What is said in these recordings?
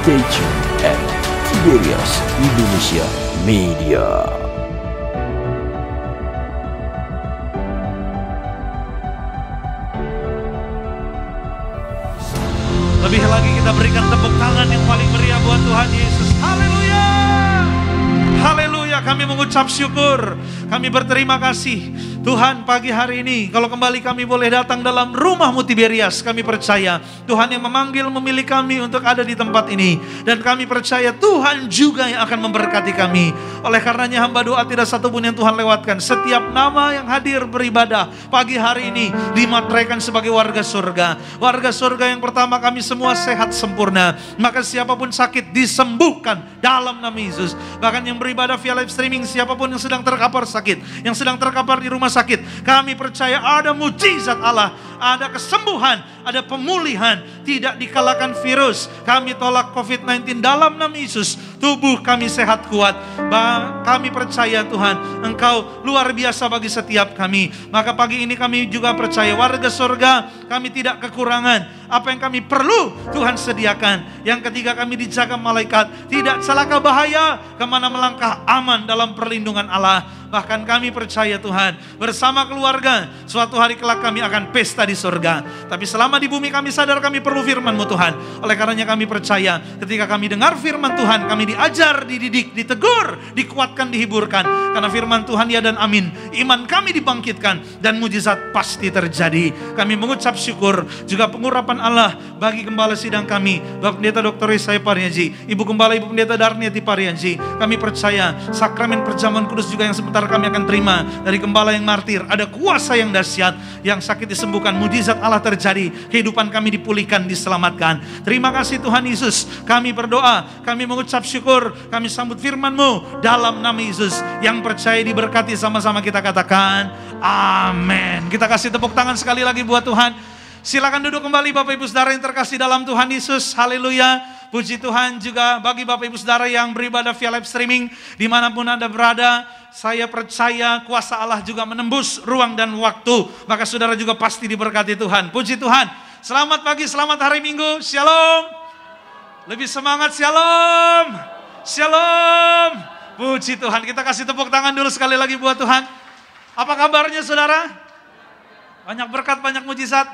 Stay tuned at Tiberias Indonesia Media. Lebih lagi kita berikan tepuk tangan yang paling meriah buat Tuhan Yesus. Haleluya. Haleluya, kami mengucap syukur. Kami berterima kasih Tuhan pagi hari ini. Kalau kembali kami boleh datang dalam rumah-Mu Tiberias, kami percaya Tuhan yang memanggil memilih kami untuk ada di tempat ini. Dan kami percaya Tuhan juga yang akan memberkati kami. Oleh karenanya hamba doa tidak satu pun yang Tuhan lewatkan. Setiap nama yang hadir beribadah pagi hari ini dimateraikan sebagai warga surga. Warga surga yang pertama, kami semua sehat sempurna. Maka siapapun sakit disembuhkan dalam nama Yesus. Bahkan yang beribadah via live streaming, siapapun yang sedang terkapar sakit, yang sedang terkapar di rumah sakit, kami percaya ada mujizat Allah, ada kesembuhan, ada pemulihan, tidak dikalahkan virus. Kami tolak COVID-19 dalam nama Yesus. Tubuh kami sehat kuat. Kami percaya Tuhan, Engkau luar biasa bagi setiap kami. Maka pagi ini kami juga percaya warga surga, kami tidak kekurangan. Apa yang kami perlu Tuhan sediakan. Yang ketiga, kami dijaga malaikat, tidak celaka bahaya, kemana melangkah aman dalam perlindungan Allah. Bahkan kami percaya Tuhan, bersama keluarga, suatu hari kelak kami akan pesta di surga. Tapi selama di bumi kami sadar kami perlu firman-Mu Tuhan. Oleh karenanya kami percaya ketika kami dengar firman Tuhan, kami diajar, dididik, ditegur, dikuatkan, dihiburkan. Karena firman Tuhan ya dan amin. Iman kami dibangkitkan dan mujizat pasti terjadi. Kami mengucap syukur juga pengurapan Allah bagi gembala sidang kami, Bapak Pendeta Dr. Yesaya Parianji, Ibu Gembala Ibu Pendeta Darniati Parianji. Kami percaya sakramen perjamuan kudus juga yang sebentar kami akan terima dari gembala yang martir. Ada kuasa yang dahsyat, yang sakit disembuhkan, mujizat Allah terjadi, kehidupan kami dipulihkan, diselamatkan. Terima kasih Tuhan Yesus. Kami berdoa, kami mengucap syukur, kami sambut firman-Mu dalam nama Yesus. Yang percaya diberkati, sama-sama kita katakan amin. Kita kasih tepuk tangan sekali lagi buat Tuhan. Silakan duduk kembali Bapak Ibu Saudara yang terkasih dalam Tuhan Yesus. Haleluya. Puji Tuhan juga bagi Bapak Ibu Saudara yang beribadah via live streaming dimanapun Anda berada. Saya percaya kuasa Allah juga menembus ruang dan waktu. Maka saudara juga pasti diberkati Tuhan. Puji Tuhan. Selamat pagi, selamat hari Minggu. Shalom. Lebih semangat, shalom. Shalom. Puji Tuhan. Kita kasih tepuk tangan dulu sekali lagi buat Tuhan. Apa kabarnya saudara? Banyak berkat, banyak mujizat.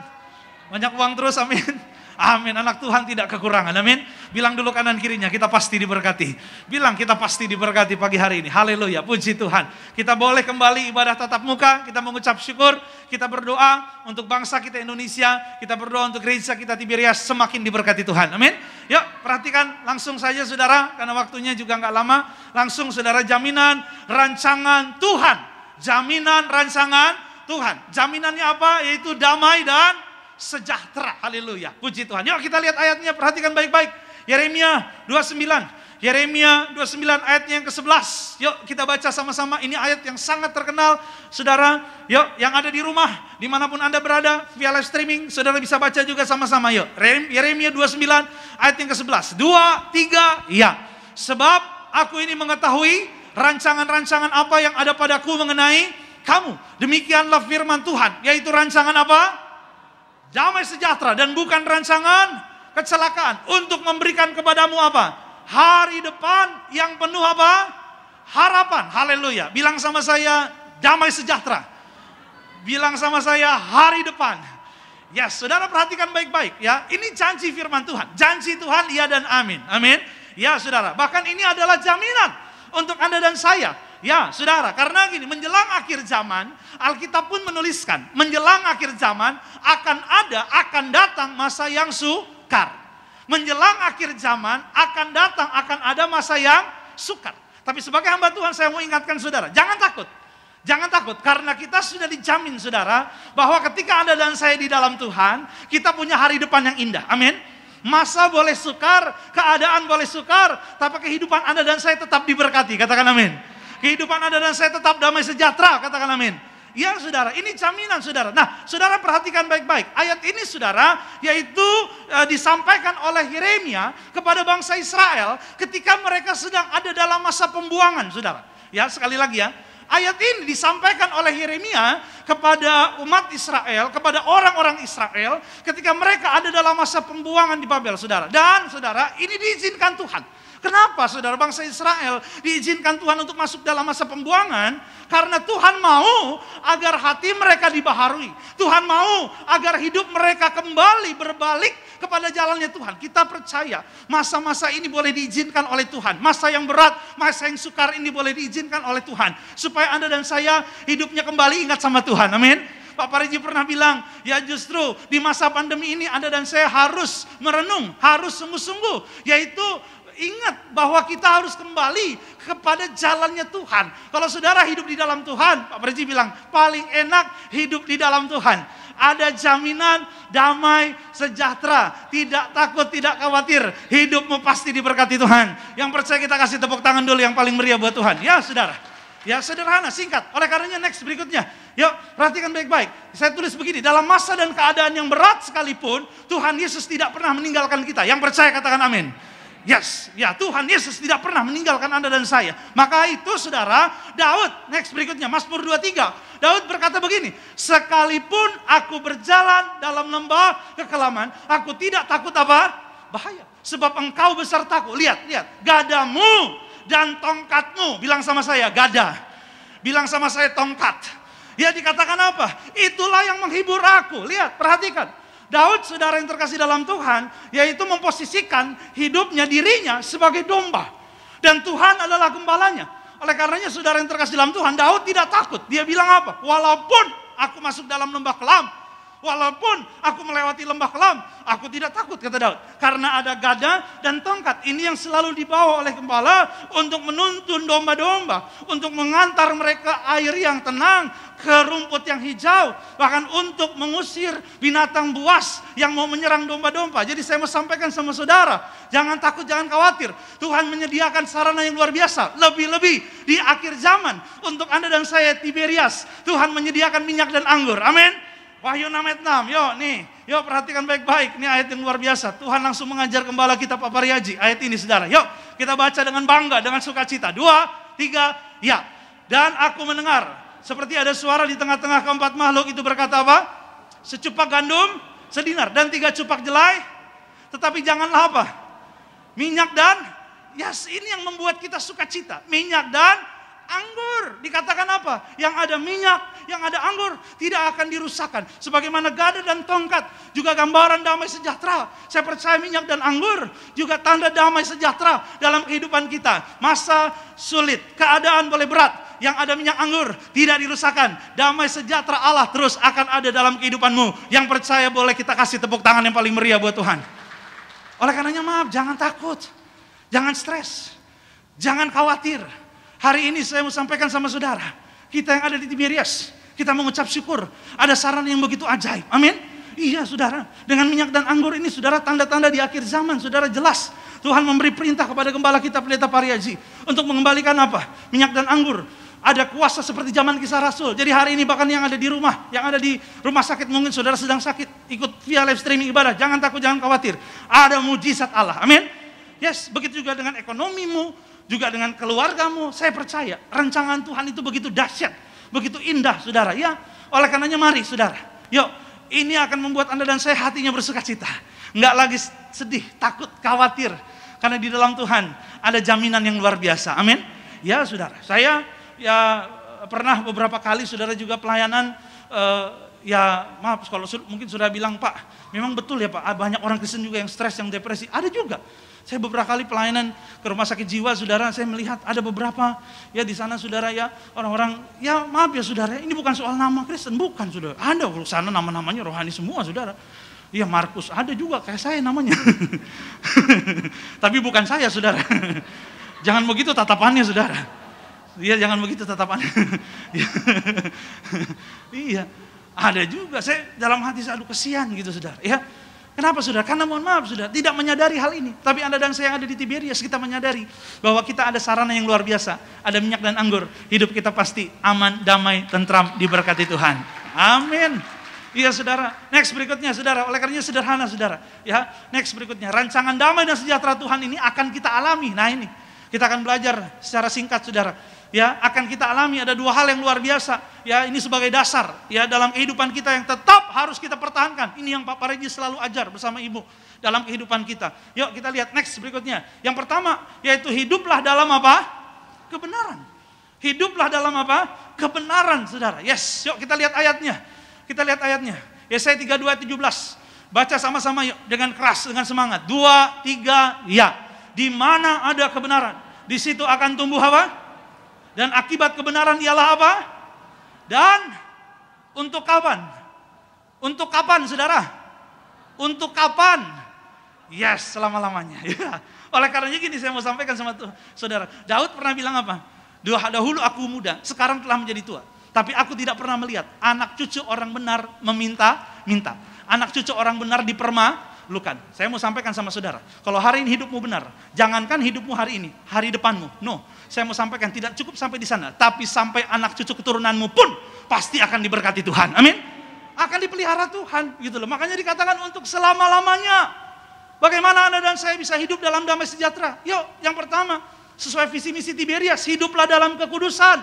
Banyak uang terus, amin. Amin, anak Tuhan tidak kekurangan, amin. Bilang dulu kanan kirinya, kita pasti diberkati. Bilang kita pasti diberkati pagi hari ini, haleluya, puji Tuhan. Kita boleh kembali ibadah tatap muka, kita mengucap syukur, kita berdoa untuk bangsa kita Indonesia, kita berdoa untuk gereja kita Tiberias semakin diberkati Tuhan, amin. Yuk perhatikan langsung saja saudara, karena waktunya juga nggak lama. Langsung saudara, jaminan rancangan Tuhan. Jaminan rancangan Tuhan. Jaminannya apa? Yaitu damai dan sejahtera. Haleluya. Puji Tuhan. Yuk kita lihat ayatnya, perhatikan baik-baik. Yeremia 29. Yeremia 29 ayatnya yang ke-11. Yuk kita baca sama-sama. Ini ayat yang sangat terkenal. Saudara, yuk yang ada di rumah, dimanapun Anda berada, via live streaming, saudara bisa baca juga sama-sama. Yuk, Yeremia 29 ayat yang ke-11. 2, 3, ya. Sebab aku ini mengetahui rancangan-rancangan apa yang ada padaku mengenai kamu. Demikianlah firman Tuhan. Yaitu rancangan apa? Damai sejahtera dan bukan rancangan kecelakaan, untuk memberikan kepadamu apa? Hari depan yang penuh apa? Harapan. Haleluya. Bilang sama saya, damai sejahtera. Bilang sama saya, hari depan. Ya, saudara perhatikan baik-baik ya. Ini janji firman Tuhan. Janji Tuhan iya dan amin. Amin. Ya, saudara. Bahkan ini adalah jaminan untuk Anda dan saya. Ya saudara, karena gini, menjelang akhir zaman, Alkitab pun menuliskan, menjelang akhir zaman akan datang masa yang sukar. Menjelang akhir zaman akan ada masa yang sukar. Tapi sebagai hamba Tuhan saya mau ingatkan saudara, jangan takut. Jangan takut, karena kita sudah dijamin saudara, bahwa ketika Anda dan saya di dalam Tuhan, kita punya hari depan yang indah. Amin. Masa boleh sukar, keadaan boleh sukar, tapi kehidupan Anda dan saya tetap diberkati. Katakan amin. Kehidupan Anda dan saya tetap damai sejahtera, katakan amin. Ya saudara, ini jaminan saudara. Nah saudara perhatikan baik-baik. Ayat ini saudara, yaitu disampaikan oleh Yeremia kepada bangsa Israel ketika mereka sedang ada dalam masa pembuangan saudara. Ya sekali lagi ya, ayat ini disampaikan oleh Yeremia kepada umat Israel, kepada orang-orang Israel ketika mereka ada dalam masa pembuangan di Babel, saudara. Dan saudara, ini diizinkan Tuhan. Kenapa saudara, bangsa Israel diizinkan Tuhan untuk masuk dalam masa pembuangan? Karena Tuhan mau agar hati mereka dibaharui. Tuhan mau agar hidup mereka kembali berbalik kepada jalannya Tuhan. Kita percaya masa-masa ini boleh diizinkan oleh Tuhan. Masa yang berat, masa yang sukar ini boleh diizinkan oleh Tuhan. Supaya Anda dan saya hidupnya kembali ingat sama Tuhan. Amin. Pak Pariji pernah bilang, ya justru di masa pandemi ini Anda dan saya harus merenung, harus sungguh-sungguh. Yaitu ingat bahwa kita harus kembali kepada jalannya Tuhan. Kalau saudara hidup di dalam Tuhan, Pak Pariji bilang, paling enak hidup di dalam Tuhan. Ada jaminan damai, sejahtera, tidak takut, tidak khawatir. Hidupmu pasti diberkati Tuhan. Yang percaya kita kasih tepuk tangan dulu yang paling meriah buat Tuhan. Ya saudara. Ya sederhana, singkat. Oleh karenanya next berikutnya. Yuk perhatikan baik-baik. Saya tulis begini. Dalam masa dan keadaan yang berat sekalipun, Tuhan Yesus tidak pernah meninggalkan kita. Yang percaya katakan amin. Yes, ya Tuhan Yesus tidak pernah meninggalkan Anda dan saya. Maka itu saudara, Daud, next berikutnya, Mazmur 23. Daud berkata begini, sekalipun aku berjalan dalam lembah kekelaman, aku tidak takut apa? Bahaya. Sebab engkau besertaku. Lihat, gadamu dan tongkatmu. Bilang sama saya, gada. Bilang sama saya, tongkat. Ya dikatakan apa? Itulah yang menghibur aku. Lihat, perhatikan. Daud, saudara yang terkasih dalam Tuhan, yaitu memposisikan hidupnya, dirinya sebagai domba. Dan Tuhan adalah gembalanya. Oleh karenanya saudara yang terkasih dalam Tuhan, Daud tidak takut. Dia bilang apa? Walaupun aku masuk dalam lembah kelam, walaupun aku melewati lembah kelam, aku tidak takut, kata Daud. Karena ada gada dan tongkat. Ini yang selalu dibawa oleh gembala untuk menuntun domba-domba. Untuk mengantar mereka air yang tenang, ke rumput yang hijau. Bahkan untuk mengusir binatang buas yang mau menyerang domba-domba. Jadi saya mau sampaikan sama saudara, jangan takut, jangan khawatir. Tuhan menyediakan sarana yang luar biasa. Lebih-lebih di akhir zaman. Untuk Anda dan saya Tiberias, Tuhan menyediakan minyak dan anggur. Amin. Wahyu 6 ayat 6, yuk perhatikan baik-baik, ini ayat yang luar biasa. Tuhan langsung mengajar gembala kita Pak Paryaji, ayat ini saudara. Yuk kita baca dengan bangga, dengan sukacita. 2, 3, ya. Dan aku mendengar, seperti ada suara di tengah-tengah keempat makhluk itu berkata apa? Secupak gandum, sedinar, dan 3 cupak jelai. Tetapi janganlah apa? Minyak dan, yes, ini yang membuat kita sukacita. Minyak dan anggur. Dikatakan apa? Yang ada minyak, yang ada anggur tidak akan dirusakkan. Sebagaimana gada dan tongkat juga gambaran damai sejahtera. Saya percaya minyak dan anggur juga tanda damai sejahtera dalam kehidupan kita. Masa sulit, keadaan boleh berat, yang ada minyak anggur tidak dirusakkan. Damai sejahtera Allah terus akan ada dalam kehidupanmu. Yang percaya boleh kita kasih tepuk tangan yang paling meriah buat Tuhan. Oleh karenanya maaf, jangan takut, jangan stres, jangan khawatir. Hari ini saya mau sampaikan sama saudara, kita yang ada di Tiberias, kita mengucap syukur, ada sarana yang begitu ajaib. Amin. Iya saudara, dengan minyak dan anggur ini saudara, tanda-tanda di akhir zaman saudara jelas. Tuhan memberi perintah kepada gembala kita Pendeta Paryaji untuk mengembalikan apa? Minyak dan anggur. Ada kuasa seperti zaman Kisah Rasul. Jadi hari ini bahkan yang ada di rumah, yang ada di rumah sakit, mungkin saudara sedang sakit, ikut via live streaming ibadah, jangan takut, jangan khawatir. Ada mujizat Allah. Amin. Yes, begitu juga dengan ekonomimu, juga dengan keluargamu. Saya percaya rancangan Tuhan itu begitu dahsyat, begitu indah saudara. Ya, oleh karenanya mari saudara, yuk, ini akan membuat Anda dan saya hatinya bersukacita. Enggak lagi sedih, takut, khawatir. Karena di dalam Tuhan ada jaminan yang luar biasa. Amin. Ya saudara, saya ya pernah beberapa kali saudara juga pelayanan, ya maaf kalau mungkin sudah bilang Pak, memang betul ya Pak, banyak orang Kristen juga yang stres, yang depresi. Ada juga. Saya beberapa kali pelayanan ke rumah sakit jiwa, saudara, saya melihat ada beberapa ya di sana saudara ya, orang-orang, ya maaf ya saudara, ini bukan soal nama Kristen, bukan saudara. Ada di sana nama-namanya rohani semua saudara. Iya Markus, ada juga kayak saya namanya. Tapi bukan saya saudara. Jangan begitu tatapannya saudara. Iya jangan begitu tatapannya. Iya, ada juga. Saya dalam hati saya, aduh kesian gitu saudara. Ya. Kenapa saudara? Karena mohon maaf saudara, tidak menyadari hal ini. Tapi Anda dan saya yang ada di Tiberias, kita menyadari bahwa kita ada sarana yang luar biasa. Ada minyak dan anggur. Hidup kita pasti aman, damai, tentram, diberkati Tuhan. Amin. Iya saudara. Next berikutnya saudara. Oleh karenanya sederhana saudara. Ya, next berikutnya. Rancangan damai dan sejahtera Tuhan ini akan kita alami. Nah ini, kita akan belajar secara singkat saudara. ya akan kita alami ada dua hal yang luar biasa. Ya, ini sebagai dasar ya dalam kehidupan kita yang tetap harus kita pertahankan. Ini yang Pak Pareji selalu ajar bersama Ibu dalam kehidupan kita. Yuk kita lihat next berikutnya. Yang pertama yaitu hiduplah dalam apa? Kebenaran. Hiduplah dalam apa? Kebenaran, saudara. Yes, yuk kita lihat ayatnya. Kita lihat ayatnya. Yesaya 32:17. Baca sama-sama yuk dengan keras, dengan semangat. 2, 3, ya. Di mana ada kebenaran, di situ akan tumbuh apa? Dan akibat kebenaran ialah apa? Dan untuk kapan? Untuk kapan, saudara? Untuk kapan? Yes, selama-lamanya. Ya. Oleh karenanya gini saya mau sampaikan sama saudara. Daud pernah bilang apa? Dahulu aku muda, sekarang telah menjadi tua. Tapi aku tidak pernah melihat anak cucu orang benar meminta-minta. Anak cucu orang benar dipermalukan. Saya mau sampaikan sama saudara. Kalau hari ini hidupmu benar, jangankan hidupmu hari ini, hari depanmu. No, saya mau sampaikan tidak cukup sampai di sana. Tapi sampai anak cucu keturunanmu pun pasti akan diberkati Tuhan. Amin. Akan dipelihara Tuhan. Gitu loh. Makanya dikatakan untuk selama-lamanya. Bagaimana Anda dan saya bisa hidup dalam damai sejahtera? Yuk, yang pertama, sesuai visi misi Tiberias, hiduplah dalam kekudusan,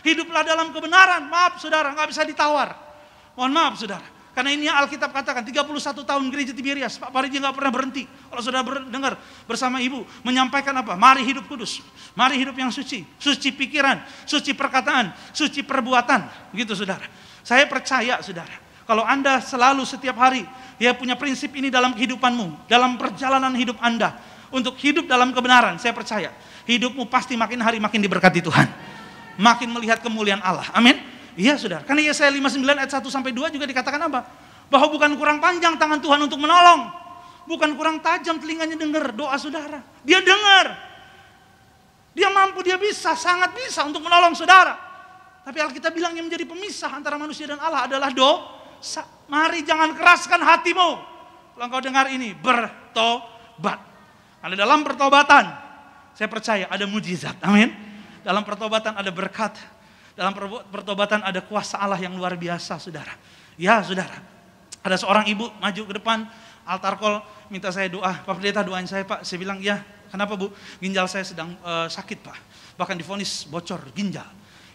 hiduplah dalam kebenaran. Maaf saudara, nggak bisa ditawar. Mohon maaf saudara, karena ini Alkitab katakan 31 tahun gereja Tiberias, Pak Pareji nggak pernah berhenti. Kalau saudara dengar bersama Ibu menyampaikan apa? Mari hidup kudus, mari hidup yang suci, suci pikiran, suci perkataan, suci perbuatan, begitu saudara. Saya percaya saudara, kalau Anda selalu setiap hari ya punya prinsip ini dalam kehidupanmu, dalam perjalanan hidup Anda, untuk hidup dalam kebenaran, saya percaya hidupmu pasti makin hari makin diberkati Tuhan. Makin melihat kemuliaan Allah. Amin. Iya saudara. Karena Yesaya 59 ayat 1-2 juga dikatakan apa? Bahwa bukan kurang panjang tangan Tuhan untuk menolong. Bukan kurang tajam telinganya dengar doa saudara. Dia dengar. Dia mampu, dia bisa, sangat bisa untuk menolong saudara. Tapi Alkitab bilang yang menjadi pemisah antara manusia dan Allah adalah dosa. Mari jangan keraskan hatimu. Kalau engkau dengar ini, bertobat. Karena dalam pertobatan, saya percaya ada mujizat. Amin. Dalam pertobatan ada berkat. Dalam pertobatan ada kuasa Allah yang luar biasa, saudara. Ya, saudara. Ada seorang ibu maju ke depan, altar call, minta saya doa. Pak Pendeta doain saya, Pak. Saya bilang, ya, kenapa Bu? Ginjal saya sedang sakit, Pak. Bahkan divonis bocor ginjal.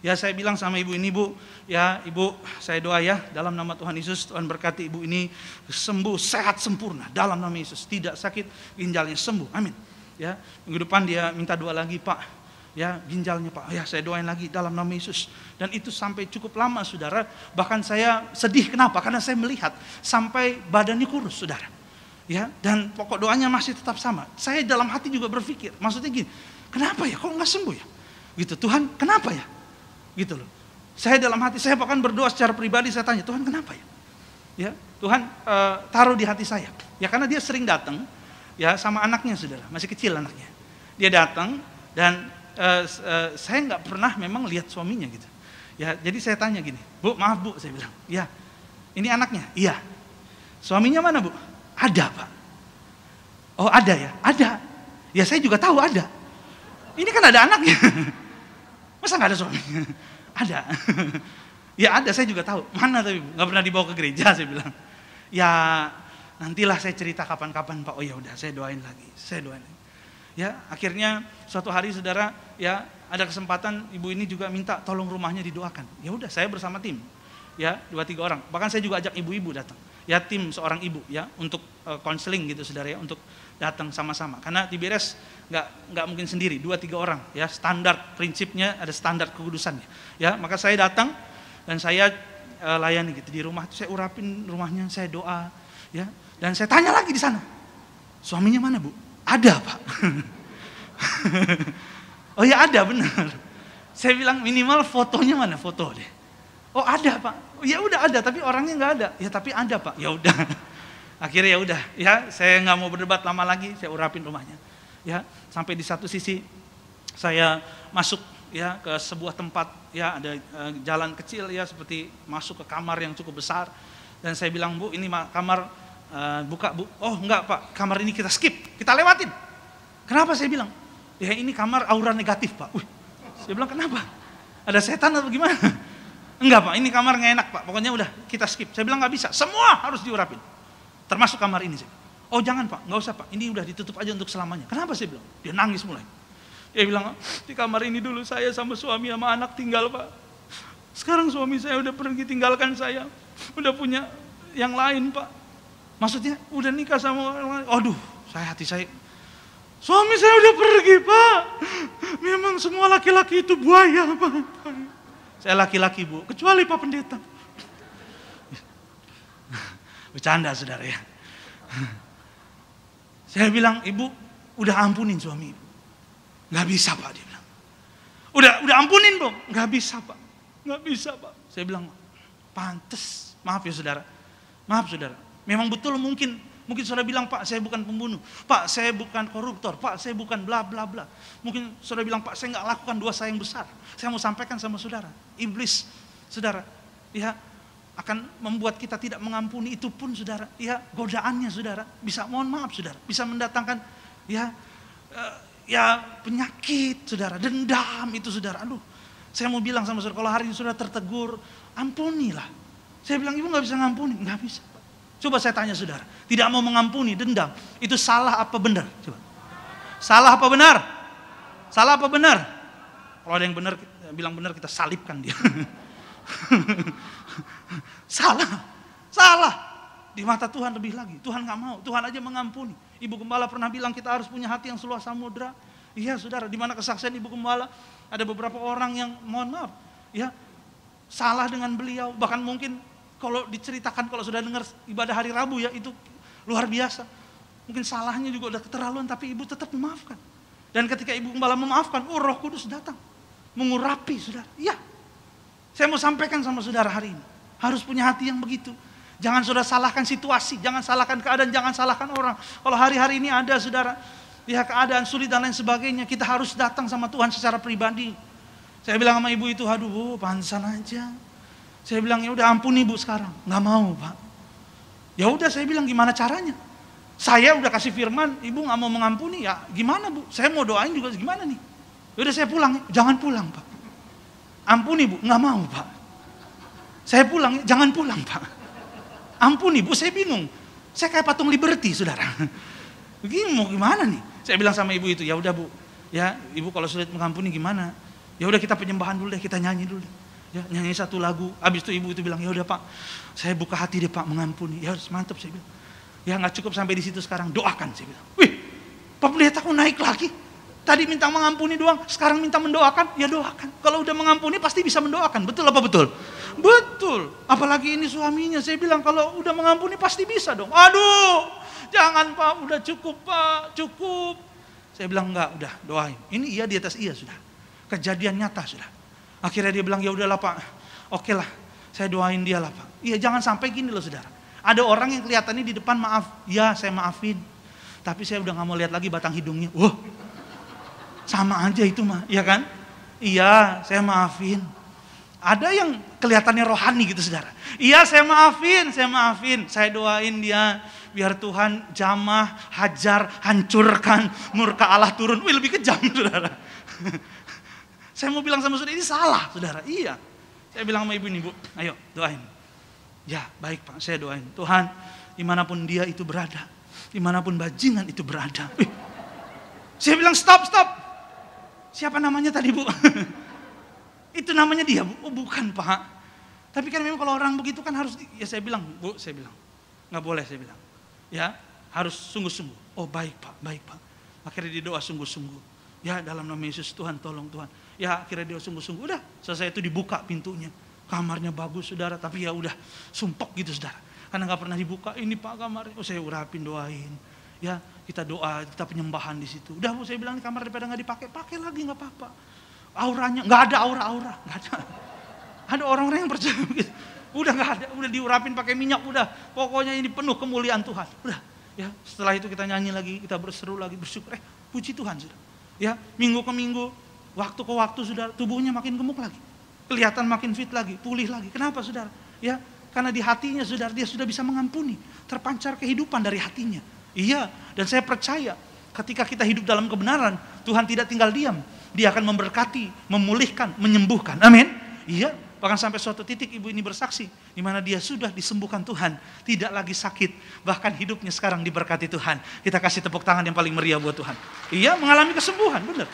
Ya, saya bilang sama ibu ini, Bu, ya, Ibu, saya doa ya, dalam nama Tuhan Yesus, Tuhan berkati ibu ini sembuh, sehat sempurna, dalam nama Yesus. Tidak sakit, ginjalnya sembuh. Amin. Ya, minggu depan dia minta doa lagi, Pak. Ya, ginjalnya Pak, ya saya doain lagi dalam nama Yesus. Dan itu sampai cukup lama saudara. Bahkan saya sedih, kenapa? Karena saya melihat sampai badannya kurus saudara. Ya, dan pokok doanya masih tetap sama. Saya dalam hati juga berpikir, maksudnya gini, kenapa ya kok nggak sembuh ya? Gitu, Tuhan kenapa ya? Gitu loh. Saya dalam hati, saya bahkan berdoa secara pribadi, saya tanya, Tuhan kenapa ya? Ya, Tuhan taruh di hati saya. Ya karena dia sering datang, ya sama anaknya saudara, masih kecil anaknya. Dia datang dan saya nggak pernah memang lihat suaminya gitu. Ya, jadi saya tanya gini, Bu, maaf Bu, saya bilang, ya, ini anaknya, iya. Suaminya mana Bu? Ada Pak. Oh ada ya, ada. Ya saya juga tahu ada. Ini kan ada anaknya. Masa nggak ada suaminya? Ada. Ya ada, saya juga tahu. Mana tapi nggak pernah dibawa ke gereja, saya bilang. Ya nantilah saya cerita kapan-kapan Pak. Oh ya udah, saya doain lagi, saya doain lagi. Ya, akhirnya suatu hari saudara, ya ada kesempatan ibu ini juga minta tolong rumahnya didoakan. Ya udah, saya bersama tim, ya 2-3 orang. Bahkan saya juga ajak ibu-ibu datang. Ya tim seorang ibu, ya untuk konseling gitu saudara ya, untuk datang sama-sama. Karena Tiberias nggak mungkin sendiri, 2-3 orang. Ya standar prinsipnya ada standar kekudusannya. Ya maka saya datang dan saya layani gitu di rumah. Saya urapin rumahnya, saya doa, ya dan saya tanya lagi di sana, suaminya mana Bu? Ada Pak. Oh ya ada benar. Saya bilang minimal fotonya mana, foto deh. Oh ada Pak. Ya udah ada, tapi orangnya nggak ada. Ya tapi ada Pak. Ya udah. Akhirnya ya udah. Ya saya nggak mau berdebat lama lagi. Saya urapin rumahnya. Ya sampai di satu sisi saya masuk ya ke sebuah tempat ya ada jalan kecil ya seperti masuk ke kamar yang cukup besar. Dan saya bilang Bu ini kamar. Buka Bu, oh enggak Pak, kamar ini kita skip, kita lewatin. Kenapa saya bilang? Ya ini kamar aura negatif Pak. Saya bilang kenapa? Ada setan atau gimana? Enggak Pak, ini kamar nggak enak Pak, pokoknya udah kita skip. Saya bilang nggak bisa, semua harus diurapin. Termasuk kamar ini. Oh jangan Pak, nggak usah Pak, ini udah ditutup aja untuk selamanya. Kenapa saya bilang? Dia nangis mulai. Dia bilang, di kamar ini dulu saya sama suami sama anak tinggal Pak. Sekarang suami saya udah pergi tinggalkan saya. Udah punya yang lain Pak. Maksudnya udah nikah sama orang lain. Aduh, hati saya. Suami saya udah pergi Pak. Memang semua laki-laki itu buaya Pak. Saya laki-laki Bu, kecuali Pak Pendeta. Bercanda saudara ya. Saya bilang, ibu udah ampunin suami ibu. Gak bisa Pak, dia bilang. Udah ampunin dong. Gak bisa Pak. Gak bisa Pak. Saya bilang, pantes. Maaf ya saudara. Maaf saudara. Memang betul mungkin saudara bilang, Pak saya bukan pembunuh. Pak saya bukan koruptor. Pak saya bukan bla bla bla. Mungkin saudara bilang, Pak saya gak lakukan dosa yang besar. Saya mau sampaikan sama saudara. Iblis, saudara. Ya, akan membuat kita tidak mengampuni itu pun saudara, ya godaannya saudara, bisa mohon maaf saudara, bisa mendatangkan ya penyakit saudara, dendam itu saudara. Aduh, saya mau bilang sama saudara, kalau hari ini saudara tertegur, ampunilah. Saya bilang ibu nggak bisa ngampuni, nggak bisa. Coba saya tanya saudara, tidak mau mengampuni dendam, itu salah apa benar? Coba, salah apa benar? Salah apa benar? Kalau ada yang benar, bilang benar kita salibkan dia. Salah. Di mata Tuhan lebih lagi. Tuhan gak mau, Tuhan aja mengampuni. Ibu Gembala pernah bilang kita harus punya hati yang seluas samudra. Iya saudara, di mana kesaksian Ibu Gembala, ada beberapa orang yang mohon maaf, ya salah dengan beliau. Bahkan mungkin kalau diceritakan, kalau sudah dengar ibadah hari Rabu ya, itu luar biasa. Mungkin salahnya juga udah keterlaluan, tapi ibu tetap memaafkan. Dan ketika Ibu Gembala memaafkan, Roh Kudus datang mengurapi saudara. Iya. Saya mau sampaikan sama saudara hari ini, harus punya hati yang begitu. Jangan saudara salahkan situasi, jangan salahkan keadaan, jangan salahkan orang. Kalau hari-hari ini ada saudara, ya keadaan sulit dan lain sebagainya, kita harus datang sama Tuhan secara pribadi. Saya bilang sama ibu itu, aduh Bu, pansan aja. Saya bilang ya udah ampuni Bu sekarang, nggak mau Pak. Ya udah saya bilang gimana caranya? Saya udah kasih firman, ibu nggak mau mengampuni, ya gimana Bu? Saya mau doain juga gimana nih? Ya udah saya pulang, jangan pulang Pak. Ampuni Bu, nggak mau Pak. Saya pulang, jangan pulang Pak. Ampuni Bu, saya bingung. Saya kayak patung Liberty saudara. Begini mau gimana nih? Saya bilang sama ibu itu, ya udah Bu, ya ibu kalau sulit mengampuni gimana? Ya udah kita penyembahan dulu deh, kita nyanyi dulu deh. Ya nyanyi satu lagu. Habis itu ibu itu bilang, ya udah Pak, saya buka hati deh Pak mengampuni. Ya mantap saya bilang. Ya nggak cukup sampai di situ sekarang, doakan saya bilang. Wih, Pak Pendeta kok naik lagi? Tadi minta mengampuni doang, sekarang minta mendoakan, ya doakan. Kalau udah mengampuni pasti bisa mendoakan, betul apa betul? Betul, apalagi ini suaminya, saya bilang kalau udah mengampuni pasti bisa dong. Aduh, jangan Pak, udah cukup Pak, cukup. Saya bilang enggak, udah doain. Ini iya di atas iya sudah, kejadian nyata sudah. Akhirnya dia bilang ya udahlah Pak, oke lah, saya doain dia lah Pak. Iya jangan sampai gini loh saudara. Ada orang yang kelihatannya di depan maaf, ya saya maafin. Tapi saya udah gak mau lihat lagi batang hidungnya. Wah. Sama aja itu mah, ya kan? Iya, saya maafin. Ada yang kelihatannya rohani gitu saudara. Iya, saya maafin. Saya doain dia biar Tuhan jamah, hajar, hancurkan, murka Allah turun. Wih, lebih kejam saudara. Saya mau bilang sama saudara, ini salah saudara. Iya. Saya bilang sama ibu ini, Bu, ayo doain. Ya, baik Pak, saya doain. Tuhan, dimanapun dia itu berada, dimanapun bajingan itu berada. Wih. Saya bilang stop. Siapa namanya tadi Bu? Itu namanya dia Bu? Oh bukan Pak. Tapi kan memang kalau orang begitu kan harus, ya saya bilang Bu, saya bilang. Nggak boleh saya bilang. Ya harus sungguh-sungguh. Oh baik Pak. Akhirnya dia doa sungguh-sungguh. Ya dalam nama Yesus Tuhan tolong Tuhan. Ya akhirnya dia sungguh-sungguh. Udah selesai itu dibuka pintunya. Kamarnya bagus saudara. Tapi ya udah sumpok gitu saudara. Karena nggak pernah dibuka. Ini Pak kamarnya. Oh saya urapin doain. Ya kita doa, kita penyembahan di situ. Udah Bu, saya bilang di kamar daripada nggak dipakai, pakai lagi nggak apa-apa. Auranya nggak ada aura, nggak ada. Ada orang-orang yang percaya begitu. Udah nggak ada, udah diurapin pakai minyak, udah. Pokoknya ini penuh kemuliaan Tuhan. Udah, ya. Setelah itu kita nyanyi lagi, kita berseru lagi, bersyukur. Puji Tuhan sudah. Ya, minggu ke minggu, waktu ke waktu sudah, tubuhnya makin gemuk lagi, kelihatan makin fit lagi, pulih lagi. Kenapa saudara? Ya, karena di hatinya saudara, dia sudah bisa mengampuni, terpancar kehidupan dari hatinya. Iya, dan saya percaya ketika kita hidup dalam kebenaran, Tuhan tidak tinggal diam. Dia akan memberkati, memulihkan, menyembuhkan. Amin. Iya, bahkan sampai suatu titik ibu ini bersaksi, di mana dia sudah disembuhkan Tuhan, tidak lagi sakit, bahkan hidupnya sekarang diberkati Tuhan. Kita kasih tepuk tangan yang paling meriah buat Tuhan. Iya, mengalami kesembuhan, benar.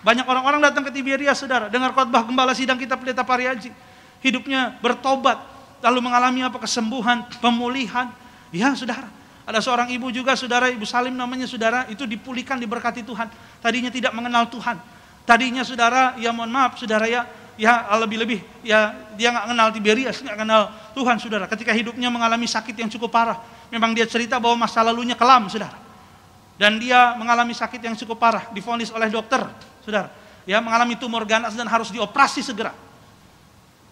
Banyak orang-orang datang ke Tiberias, saudara, dengar khotbah gembala sidang kita Pendeta Pariaji. Hidupnya bertobat, lalu mengalami apa? Kesembuhan, pemulihan. Ya, saudara. Ada seorang ibu juga, saudara, Ibu Salim namanya, saudara, itu dipulihkan, diberkati Tuhan. Tadinya tidak mengenal Tuhan. Tadinya, saudara, ya mohon maaf, saudara, ya lebih-lebih, ya dia nggak kenal Tiberias, nggak kenal Tuhan, saudara. Ketika hidupnya mengalami sakit yang cukup parah, memang dia cerita bahwa masa lalunya kelam, saudara. Dan dia mengalami sakit yang cukup parah, divonis oleh dokter, saudara. Ya, mengalami tumor ganas dan harus dioperasi segera.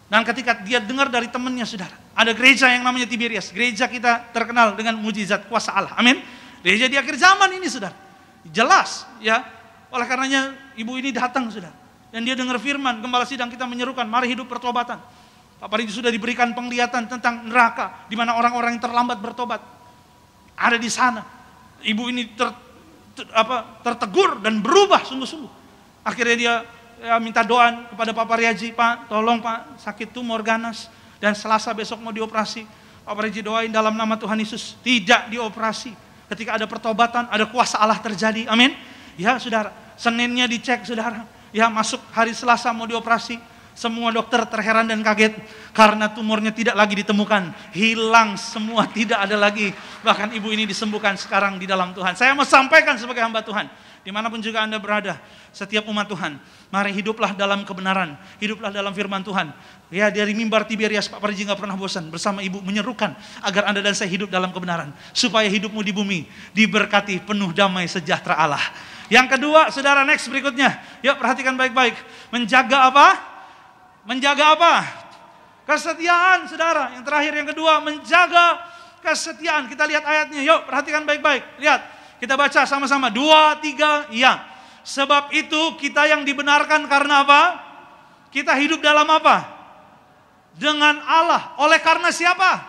Dan ketika dia dengar dari temannya, saudara, ada gereja yang namanya Tiberias. Gereja kita terkenal dengan mujizat kuasa Allah. Amin. Gereja di akhir zaman ini, saudara. Jelas, ya. Oleh karenanya ibu ini datang, saudara. Dan dia dengar firman, gembala sidang kita menyerukan, mari hidup pertobatan. Pak Parigi sudah diberikan penglihatan tentang neraka, di mana orang-orang yang terlambat bertobat. Ada di sana. Ibu ini tertegur dan berubah sungguh-sungguh. Akhirnya dia minta doa kepada Pak Pariaji, Pak, tolong Pak, sakit tumor ganas. Dan Selasa besok mau dioperasi. Pak Pariaji doain dalam nama Tuhan Yesus, tidak dioperasi. Ketika ada pertobatan, ada kuasa Allah terjadi. Amin. Ya, saudara. Seninnya dicek, saudara. Ya, masuk hari Selasa mau dioperasi. Semua dokter terheran dan kaget karena tumornya tidak lagi ditemukan. Hilang semua, tidak ada lagi. Bahkan ibu ini disembuhkan sekarang di dalam Tuhan. Saya mau sampaikan sebagai hamba Tuhan, dimanapun juga Anda berada, setiap umat Tuhan, mari hiduplah dalam kebenaran, hiduplah dalam firman Tuhan. Ya, dari mimbar Tiberias, Pak Parji nggak pernah bosan bersama ibu menyerukan agar Anda dan saya hidup dalam kebenaran, supaya hidupmu di bumi diberkati penuh damai sejahtera Allah. Yang kedua, saudara, next berikutnya, yuk perhatikan baik-baik. Menjaga apa? Menjaga apa? Kesetiaan, saudara. Yang terakhir, yang kedua, menjaga kesetiaan. Kita lihat ayatnya, yuk perhatikan baik-baik. Lihat, kita baca sama-sama. 2, 3, ya. Sebab itu kita yang dibenarkan karena apa? Kita hidup dalam apa? Dengan Allah. Oleh karena siapa?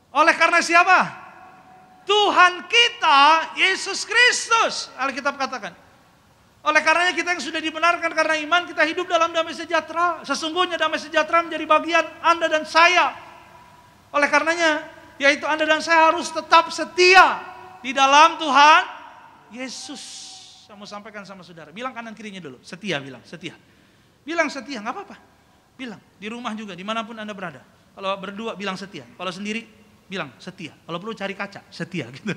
Oleh karena siapa? Tuhan kita, Yesus Kristus. Alkitab katakan. Oleh karenanya kita yang sudah dibenarkan karena iman, kita hidup dalam damai sejahtera. Sesungguhnya damai sejahtera menjadi bagian Anda dan saya. Oleh karenanya, yaitu Anda dan saya harus tetap setia di dalam Tuhan Yesus. Saya mau sampaikan sama saudara, bilang kanan kirinya dulu, setia, bilang setia. Bilang setia, gak apa-apa. Bilang, di rumah juga, dimanapun Anda berada. Kalau berdua bilang setia, kalau sendiri bilang setia. Kalau perlu cari kaca, setia gitu.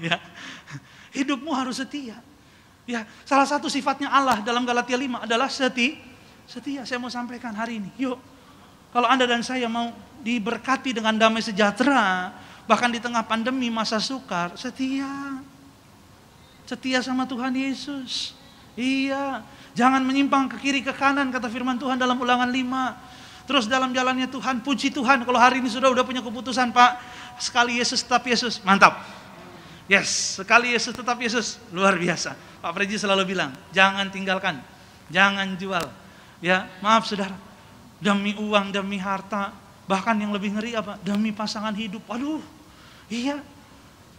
Ya. Hidupmu harus setia. Ya, salah satu sifatnya Allah dalam Galatia 5 adalah setia. Saya mau sampaikan hari ini. Yuk, kalau Anda dan saya mau diberkati dengan damai sejahtera, bahkan di tengah pandemi masa sukar, setia. Setia sama Tuhan Yesus. Iya, jangan menyimpang ke kiri ke kanan, kata firman Tuhan dalam Ulangan 5. Terus dalam jalannya Tuhan, puji Tuhan kalau hari ini sudah punya keputusan, Pak. Sekali Yesus tetap Yesus, mantap. Yes, sekali Yesus tetap Yesus, luar biasa. Pak Preji selalu bilang, jangan tinggalkan, jangan jual. Ya, maaf saudara, demi uang, demi harta, bahkan yang lebih ngeri apa? Demi pasangan hidup. Waduh, iya.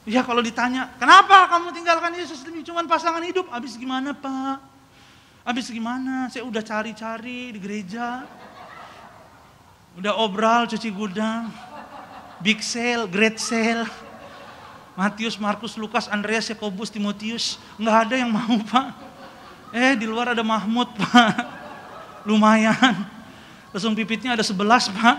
Ya kalau ditanya, kenapa kamu tinggalkan Yesus demi cuman pasangan hidup? Habis gimana Pak? Habis gimana? Saya udah cari-cari di gereja, udah obral, cuci gudang. Big sale, great sale. Matius, Markus, Lukas, Andreas, Yakobus, Timotius. Nggak ada yang mau Pak. Di luar ada Mahmud Pak. Lumayan. Langsung pipitnya ada 11 Pak.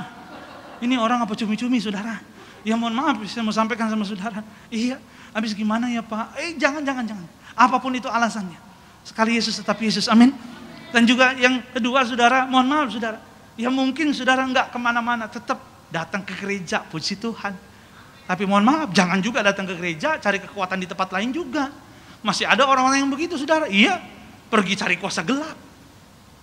Ini orang apa cumi-cumi saudara. Ya mohon maaf, saya mau sampaikan sama saudara. Iya, habis gimana ya Pak? Jangan. Apapun itu alasannya. Sekali Yesus tetap Yesus, amin. Dan juga yang kedua saudara, mohon maaf saudara. Ya mungkin saudara nggak kemana-mana, tetap datang ke gereja, puji Tuhan. Tapi mohon maaf, jangan juga datang ke gereja, cari kekuatan di tempat lain juga. Masih ada orang-orang yang begitu, saudara. Iya, pergi cari kuasa gelap.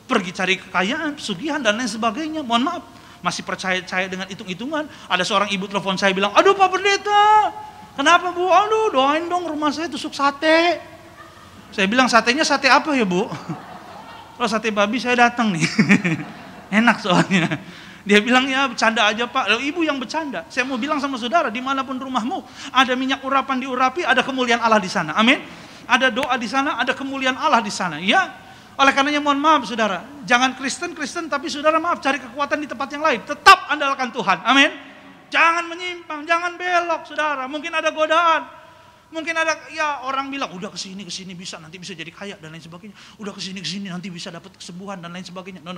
Pergi cari kekayaan, pesugihan, dan lain sebagainya. Mohon maaf, masih percaya dengan hitung-hitungan. Ada seorang ibu telepon saya bilang, aduh Pak Pendeta, kenapa Bu? Aduh doain dong rumah saya tusuk sate. Saya bilang, satenya sate apa ya Bu? Kalau sate babi saya datang nih. Enak soalnya. Dia bilang ya bercanda aja Pak. Lalu ibu yang bercanda. Saya mau bilang sama saudara, dimanapun rumahmu, ada minyak urapan diurapi, ada kemuliaan Allah di sana. Amin. Ada doa di sana, ada kemuliaan Allah di sana. Ya. Oleh karenanya mohon maaf saudara. Jangan Kristen tapi saudara maaf cari kekuatan di tempat yang lain. Tetap andalkan Tuhan. Amin. Jangan menyimpang, jangan belok, saudara. Mungkin ada godaan. Mungkin ada, ya orang bilang, udah kesini bisa, nanti bisa jadi kaya dan lain sebagainya. Udah kesini nanti bisa dapat kesembuhan dan lain sebagainya. No.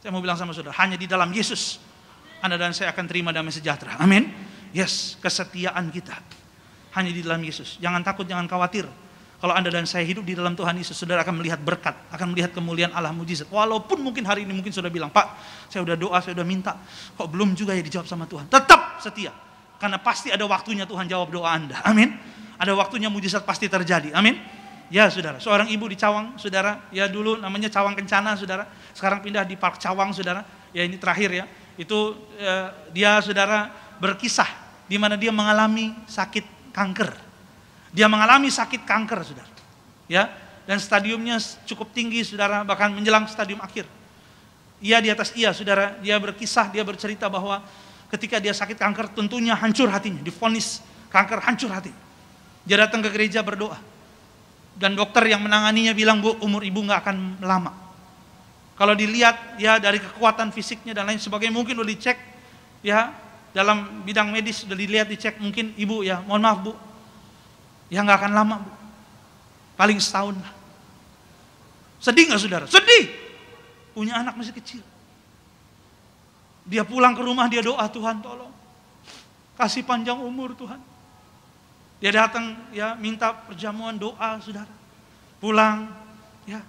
Saya mau bilang sama saudara, hanya di dalam Yesus Anda dan saya akan terima damai sejahtera. Amin. Yes, kesetiaan kita hanya di dalam Yesus. Jangan takut, jangan khawatir. Kalau Anda dan saya hidup di dalam Tuhan Yesus, saudara akan melihat berkat, akan melihat kemuliaan Allah, mujizat. Walaupun mungkin hari ini mungkin sudah bilang, Pak, saya udah doa, saya udah minta, kok belum juga ya dijawab sama Tuhan. Tetap setia, karena pasti ada waktunya Tuhan jawab doa Anda. Amin. Ada waktunya mujizat pasti terjadi. Amin. Ya saudara, seorang ibu di Cawang, saudara, ya dulu namanya Cawang Kencana, saudara. Sekarang pindah di Park Cawang, saudara. Ya ini terakhir ya. Itu dia, saudara, berkisah di mana dia mengalami sakit kanker. Dia mengalami sakit kanker, saudara. Ya, dan stadiumnya cukup tinggi, saudara, bahkan menjelang stadium akhir. Ia di atas saudara, dia berkisah, dia bercerita bahwa ketika dia sakit kanker, tentunya hancur hatinya, divonis kanker, hancur hati. Dia datang ke gereja berdoa. Dan dokter yang menanganinya bilang, Bu, umur ibu nggak akan lama. Kalau dilihat ya dari kekuatan fisiknya dan lain sebagainya, mungkin udah dicek ya dalam bidang medis, udah dilihat, dicek, mungkin ibu ya, mohon maaf Bu, ya nggak akan lama Bu, paling setahun lah. Sedih nggak saudara? Sedih. Punya anak masih kecil. Dia pulang ke rumah, dia doa, Tuhan tolong kasih panjang umur Tuhan. Dia datang ya minta perjamuan doa, saudara. Pulang ya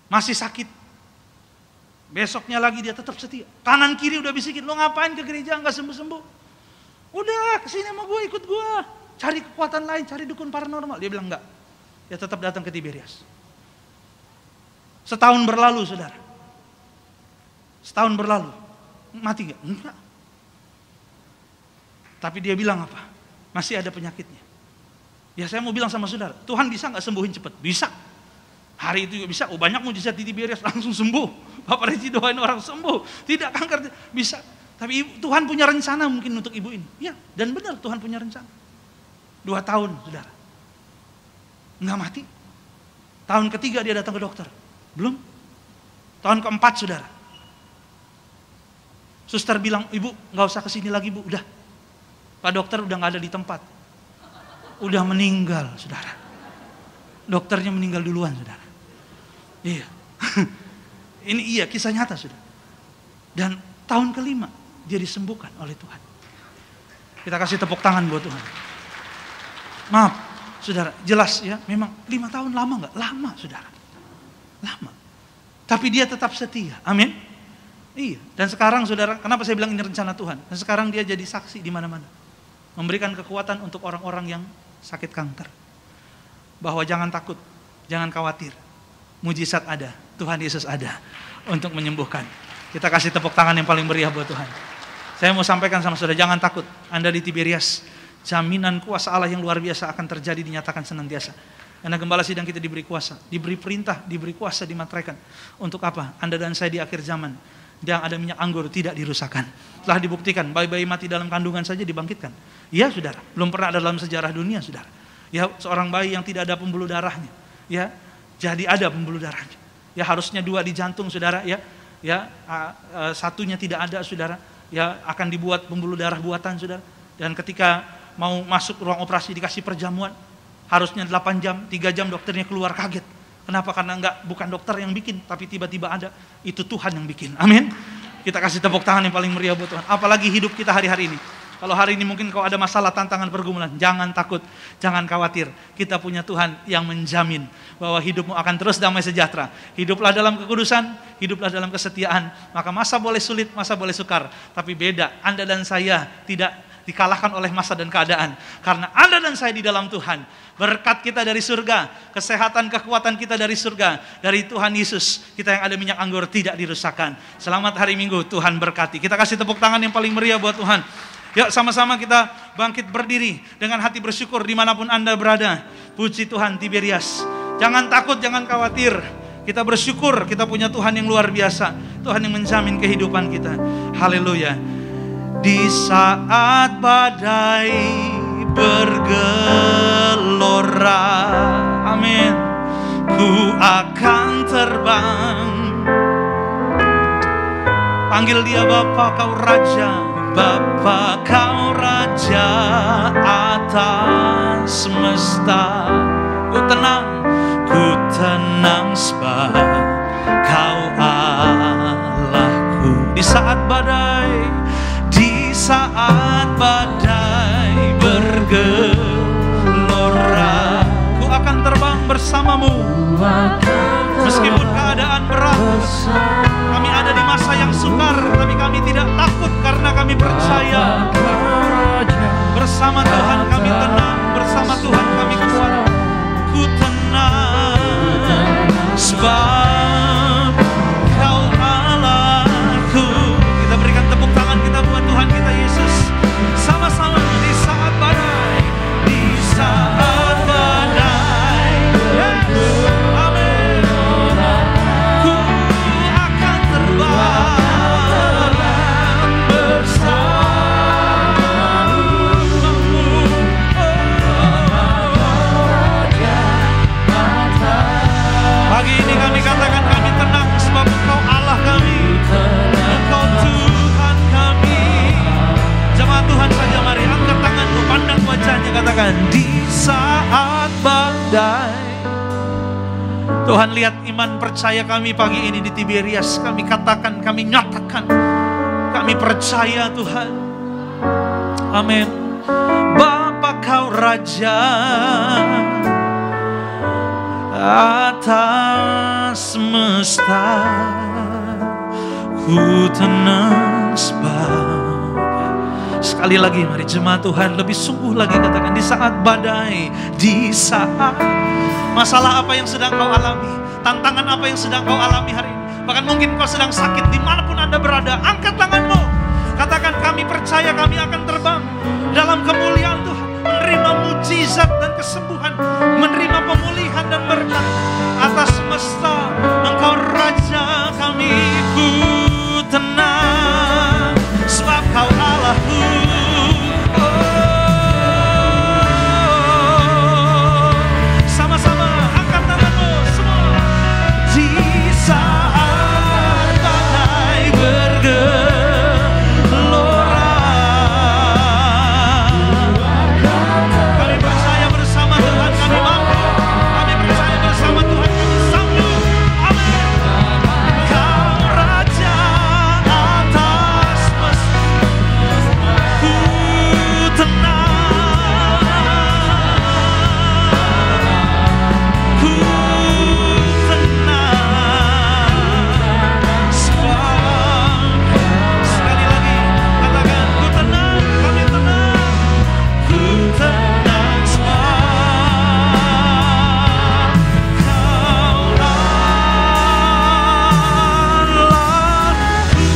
masih sakit. Besoknya lagi dia tetap setia. Kanan kiri udah bisikin, lo ngapain ke gereja nggak sembuh-sembuh? Udah kesini sama gue, ikut gue. Cari kekuatan lain, cari dukun paranormal. Dia bilang enggak. Dia tetap datang ke Tiberias. Setahun berlalu, saudara. Setahun berlalu. Mati enggak? Enggak. Tapi dia bilang apa? Masih ada penyakitnya. Ya saya mau bilang sama saudara, Tuhan bisa nggak sembuhin cepat? Bisa. Hari itu juga bisa. Oh banyak mujizat di Tiberias langsung sembuh. Bapak Reci doain orang sembuh. Tidak kanker, bisa. Tapi Tuhan punya rencana mungkin untuk ibu ini. Ya, dan benar Tuhan punya rencana. 2 tahun, saudara. Nggak mati. Tahun ketiga dia datang ke dokter. Belum. Tahun keempat, saudara. Suster bilang, ibu nggak usah kesini lagi bu, udah. Pak dokter udah nggak ada di tempat. Udah meninggal, saudara. Dokternya meninggal duluan, saudara. Iya. Ini iya, kisah nyata, saudara. Dan tahun kelima, dia disembuhkan oleh Tuhan. Kita kasih tepuk tangan buat Tuhan. Maaf, saudara, jelas ya, memang 5 tahun lama nggak? Lama, saudara. Lama. Tapi dia tetap setia, amin. Iya, dan sekarang saudara, kenapa saya bilang ini rencana Tuhan? Dan sekarang dia jadi saksi di mana-mana. Memberikan kekuatan untuk orang-orang yang sakit kanker. Bahwa jangan takut, jangan khawatir. Mujizat ada, Tuhan Yesus ada untuk menyembuhkan. Kita kasih tepuk tangan yang paling meriah buat Tuhan. Saya mau sampaikan sama saudara, jangan takut. Anda di Tiberias, jaminan kuasa Allah yang luar biasa akan terjadi, dinyatakan senantiasa. Karena gembala sidang kita diberi kuasa, diberi perintah, diberi kuasa, dimateraikan. Untuk apa? Anda dan saya di akhir zaman, yang ada minyak anggur tidak dirusakkan. Telah dibuktikan, bayi-bayi mati dalam kandungan saja dibangkitkan. Ya saudara, belum pernah ada dalam sejarah dunia, saudara. Ya, seorang bayi yang tidak ada pembuluh darahnya, ya, jadi ada pembuluh darahnya. Ya, harusnya 2 di jantung, saudara, ya. Ya, satunya tidak ada, saudara. Ya, akan dibuat pembuluh darah buatan, saudara. Dan ketika mau masuk ruang operasi dikasih perjamuan, harusnya 8 jam, 3 jam dokternya keluar kaget. Kenapa? Karena bukan dokter yang bikin, tapi tiba-tiba ada. Itu Tuhan yang bikin. Amin. Kita kasih tepuk tangan yang paling meriah buat Tuhan. Apalagi hidup kita hari-hari ini. Kalau hari ini mungkin kau ada masalah, tantangan, pergumulan, jangan takut, jangan khawatir. Kita punya Tuhan yang menjamin bahwa hidupmu akan terus damai sejahtera. Hiduplah dalam kekudusan, hiduplah dalam kesetiaan. Maka masa boleh sulit, masa boleh sukar. Tapi beda, Anda dan saya tidak dikalahkan oleh masa dan keadaan. Karena Anda dan saya di dalam Tuhan. Berkat kita dari surga, kesehatan, kekuatan kita dari surga, dari Tuhan Yesus. Kita yang ada minyak anggur tidak dirusakkan. Selamat hari Minggu, Tuhan berkati. Kita kasih tepuk tangan yang paling meriah buat Tuhan. Yuk sama-sama kita bangkit berdiri dengan hati bersyukur dimanapun Anda berada. Puji Tuhan Tiberias. Jangan takut, jangan khawatir. Kita bersyukur kita punya Tuhan yang luar biasa. Tuhan yang menjamin kehidupan kita. Haleluya. Di saat badai bergelora, amin, ku akan terbang. Panggil dia Bapa, kau Raja. Bapa Kau Raja atas semesta. Ku tenang sebab Kau Allahku. Di saat badai bergelora, ku akan terbang bersamamu. Meskipun keadaan berat, kami ada di masa yang sukar, tapi kami tidak takut karena kami percaya bersama Tuhan kami tenang, bersama Tuhan kami kuat. Ku tenang sebab Kau Allahku. Kita berikan tepuk tangan kita buat Tuhan kita Yesus. Sama-sama di saat badai, di saat badai. Yes. Amin. Ku akan terbang bersamamu. Pagi ini kami katakan kami tenang sebab Engkau Allah kami, Engkau Tuhan kami. Jemaat Tuhan saja, mari angkat tanganmu, pandang wajahnya, katakan di saat badai. Tuhan, lihat iman percaya kami pagi ini di Tiberias. Kami katakan, kami nyatakan, kami percaya Tuhan. Amin. Bapa Kau Raja atas semesta, ku tenang sebab. Sekali lagi mari jemaat Tuhan, lebih sungguh lagi katakan di saat badai, di saat masalah apa yang sedang kau alami, tantangan apa yang sedang kau alami hari ini. Bahkan mungkin kau sedang sakit dimanapun Anda berada, angkat tanganmu. Katakan kami percaya kami akan terbang dalam kemuliaan Tuhan, menerima mujizat dan kesembuhan, menerima pemulihan dan berkat atas semesta. Engkau Raja kami, ku tenang sebab Kau Allahku. Sama-sama angkat tanganmu semua. Di saat badai bergelora, kami percaya bersama Tuhan kami mampu. Kami percaya bersama Tuhan kami sanggup. Amin. Kau Raja atas semesta, ku tenang, ku tenang sebab. Sekali lagi katakan ku tenang, kami tenang, ku tenang sebab Kau Allahku.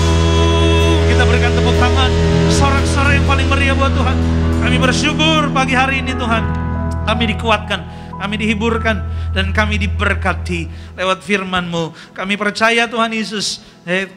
Kita berikan tepuk tangan, sorak-sorai yang paling meriah buat Tuhan. Kami bersyukur pagi hari ini Tuhan, kami dikuatkan, kami dihiburkan, dan kami diberkati lewat firman-Mu. Kami percaya Tuhan Yesus,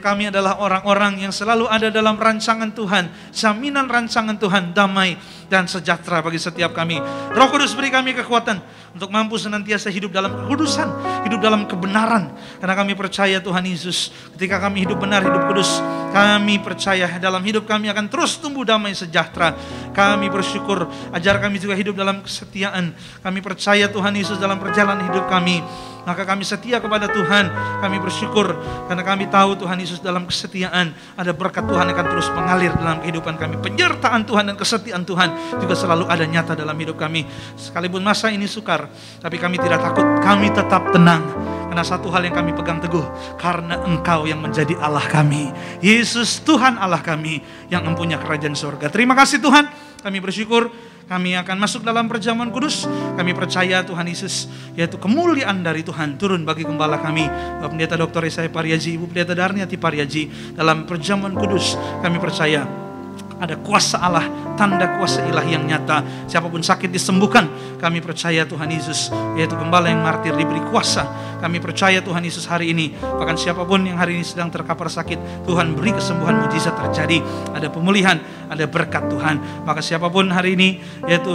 kami adalah orang-orang yang selalu ada dalam rancangan Tuhan, jaminan rancangan Tuhan, damai dan sejahtera bagi setiap kami. Roh Kudus beri kami kekuatan untuk mampu senantiasa hidup dalam kekudusan, hidup dalam kebenaran. Karena kami percaya Tuhan Yesus, ketika kami hidup benar, hidup kudus, kami percaya dalam hidup kami akan terus tumbuh damai sejahtera. Kami bersyukur, ajar kami juga hidup dalam kesetiaan. Kami percaya Tuhan Yesus dalam perjalanan hidup kami, maka kami setia kepada Tuhan. Kami bersyukur karena kami tahu Tuhan Yesus dalam kesetiaan ada berkat Tuhan yang akan terus mengalir dalam kehidupan kami. Penyertaan Tuhan dan kesetiaan Tuhan juga selalu ada nyata dalam hidup kami. Sekalipun masa ini sukar, tapi kami tidak takut, kami tetap tenang. Karena satu hal yang kami pegang teguh, karena Engkau yang menjadi Allah kami. Yesus Tuhan Allah kami yang mempunyai kerajaan surga. Terima kasih Tuhan, kami bersyukur. Kami akan masuk dalam perjamuan kudus. Kami percaya Tuhan Yesus, yaitu kemuliaan dari Tuhan turun bagi gembala kami, Bapak Pendeta Dr. Yesaya Pariaji, Ibu Pendeta Darniati Pariaji. Dalam perjamuan kudus kami percaya ada kuasa Allah, tanda kuasa ilahi yang nyata. Siapapun sakit disembuhkan. Kami percaya Tuhan Yesus, yaitu gembala yang martir diberi kuasa. Kami percaya Tuhan Yesus hari ini, bahkan siapapun yang hari ini sedang terkapar sakit, Tuhan beri kesembuhan, mujizat terjadi. Ada pemulihan, ada berkat Tuhan. Maka siapapun hari ini, yaitu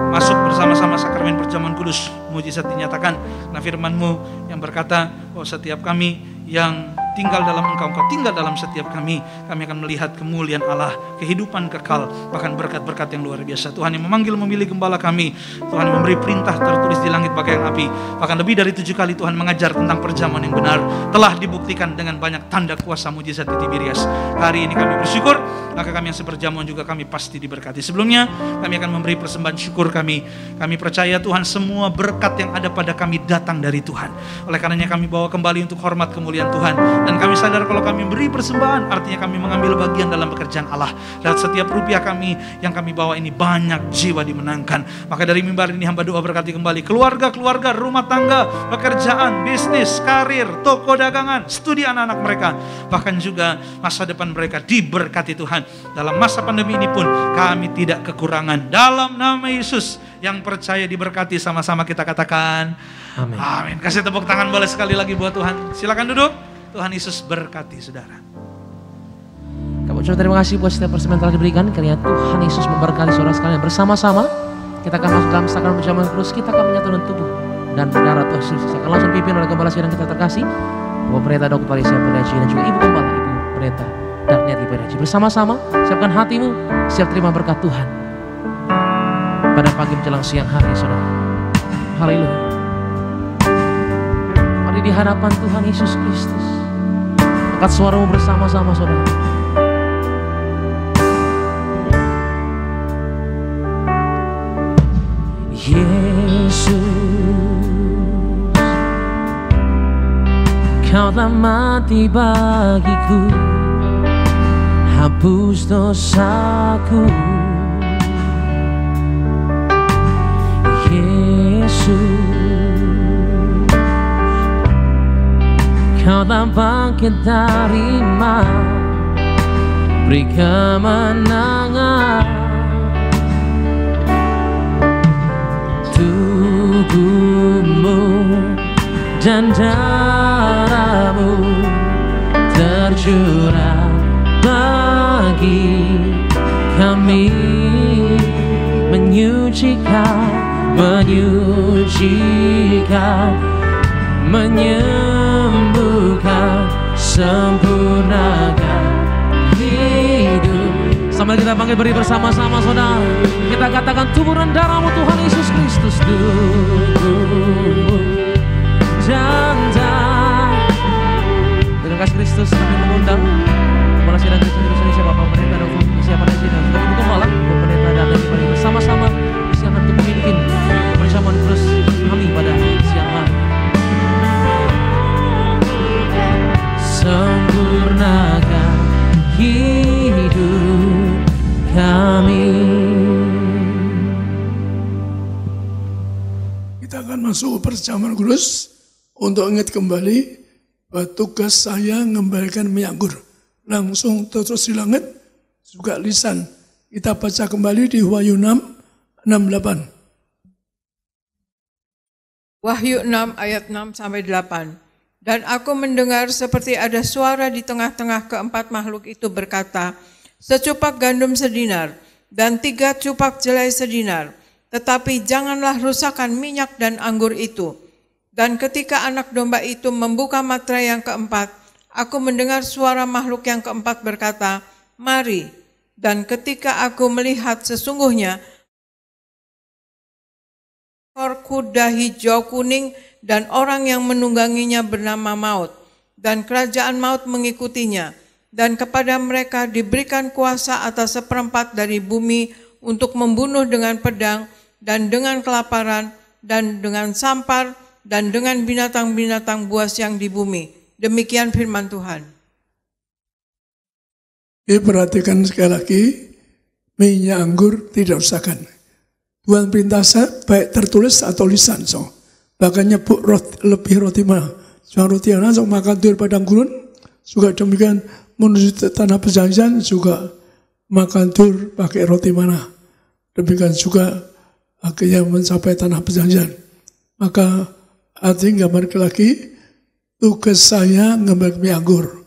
masuk bersama-sama sakramen perjamuan kudus, mujizat dinyatakan. Karena firman-Mu yang berkata bahwa setiap kami yang tinggal dalam Engkau, Engkau tinggal dalam setiap kami akan melihat kemuliaan Allah, kehidupan kekal, bahkan berkat-berkat yang luar biasa. Tuhan yang memanggil memilih gembala kami, Tuhan yang memberi perintah tertulis di langit bagai yang api, bahkan lebih dari 7 kali Tuhan mengajar tentang perjamuan yang benar, telah dibuktikan dengan banyak tanda kuasa mujizat di Tiberias. Hari ini kami bersyukur, maka kami yang seperjamuan juga kami pasti diberkati. Sebelumnya kami akan memberi persembahan syukur kami percaya Tuhan semua berkat yang ada pada kami datang dari Tuhan. Oleh karenanya kami bawa kembali untuk hormat kemuliaan Tuhan, dan kami sadar kalau kami beri persembahan artinya kami mengambil bagian dalam pekerjaan Allah, dan setiap rupiah kami yang kami bawa ini banyak jiwa dimenangkan. Maka dari mimbar ini hamba doa berkati kembali keluarga-keluarga, rumah tangga, pekerjaan, bisnis, karir, toko dagangan, studi anak-anak mereka, bahkan juga masa depan mereka diberkati Tuhan. Dalam masa pandemi ini pun kami tidak kekurangan. Dalam nama Yesus yang percaya diberkati, sama-sama kita katakan amin. Amin. Kasih tepuk tangan boleh sekali lagi buat Tuhan. Silakan duduk. Tuhan Yesus berkati saudara. Kami ucapkan terima kasih buat setiap persembahan telah diberikan. Kiranya Tuhan Yesus memberkati saudara sekalian. Bersama-sama kita akan masuk dalam sakramen perjamuan kudus. Kita akan menyatukan tubuh dan darah Tuhan Yesus. Saya akan langsung pimpin oleh gembala sidang kita terkasih, Bapak Pendeta Dr. Parisia Pendaji, dan juga Ibu Gembala, Ibu Pendeta Darniati Pendaji. Bersama-sama siapkan hatimu, siap terima berkat Tuhan pada pagi menjelang siang hari saudara. Haleluya. Mari di hadapan Tuhan Yesus Kristus, angkat suaramu bersama-sama saudara. Yesus, Kau telah mati bagiku, hapus dosaku. Yesus, Kau telah bangkit dari mati, beri kemenangan. Tubuhmu dan darahmu tercurah bagi kami, menyucikan, menyembuhkan, sempurnakan hidup. Sambil kita bangkit beri bersama-sama saudara, kita katakan tubuh dan darahmu Tuhan Yesus Kristus. Tubuhmu dan darah. Dengan kasih Kristus kami mengundang Kepala Sidang Kristen Indonesia, Bapak Pendeta Dr. Parisia Pendaji, dan juga Ibu Gembala, Bapak Pendeta Darniati Pendaji, bersama-sama disiapkan untuk memimpin perjamuan kudus kami pada siang hari. Sempurnakan hidup kami. Kita akan masuk ke perjamuan kudus untuk ingat kembali bahwa tugas saya mengembalikan minyak anggur. Langsung terus di langit juga lisan. Kita baca kembali di Wahyu 6:8. Wahyu 6 ayat 6-8. Dan aku mendengar seperti ada suara di tengah-tengah keempat makhluk itu berkata, secupak gandum sedinar dan 3 cupak jelai sedinar, tetapi janganlah rusakkan minyak dan anggur itu. Dan ketika anak domba itu membuka materai yang keempat, aku mendengar suara makhluk yang keempat berkata, mari. Dan ketika aku melihat, sesungguhnya kuda hijau kuning, dan orang yang menungganginya bernama Maut, dan kerajaan maut mengikutinya, dan kepada mereka diberikan kuasa atas 1/4 dari bumi untuk membunuh dengan pedang, dan dengan kelaparan, dan dengan sampar, dan dengan binatang-binatang buas yang di bumi. Demikian firman Tuhan. Perhatikan sekali lagi, minyak anggur tidak rusakkan. Tuhan perintah saya baik tertulis atau lisan. Bahkan nyebut lebih roti mana. Soal roti mana, makan di padang gurun. Juga demikian menuju tanah perjanjian juga makan tur pakai roti mana. Demikian juga akhirnya mencapai tanah perjanjian. Maka artinya gambar lagi, tugas saya ngambil minyak anggur.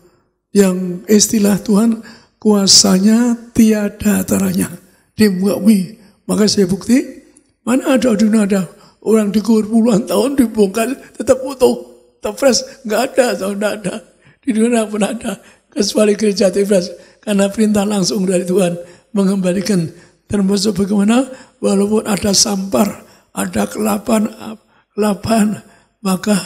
Yang istilah Tuhan, kuasanya tiada taranya. Di muka bumi. Maka saya bukti, mana ada dunia ada. Orang dikubur puluhan tahun dibongkar tetap utuh, tetap fresh, nggak ada, tidak ada. Di dunia pun ada, kecuali gereja Tifras. Karena perintah langsung dari Tuhan mengembalikan. Termasuk bagaimana, walaupun ada sampar, ada kelapan, maka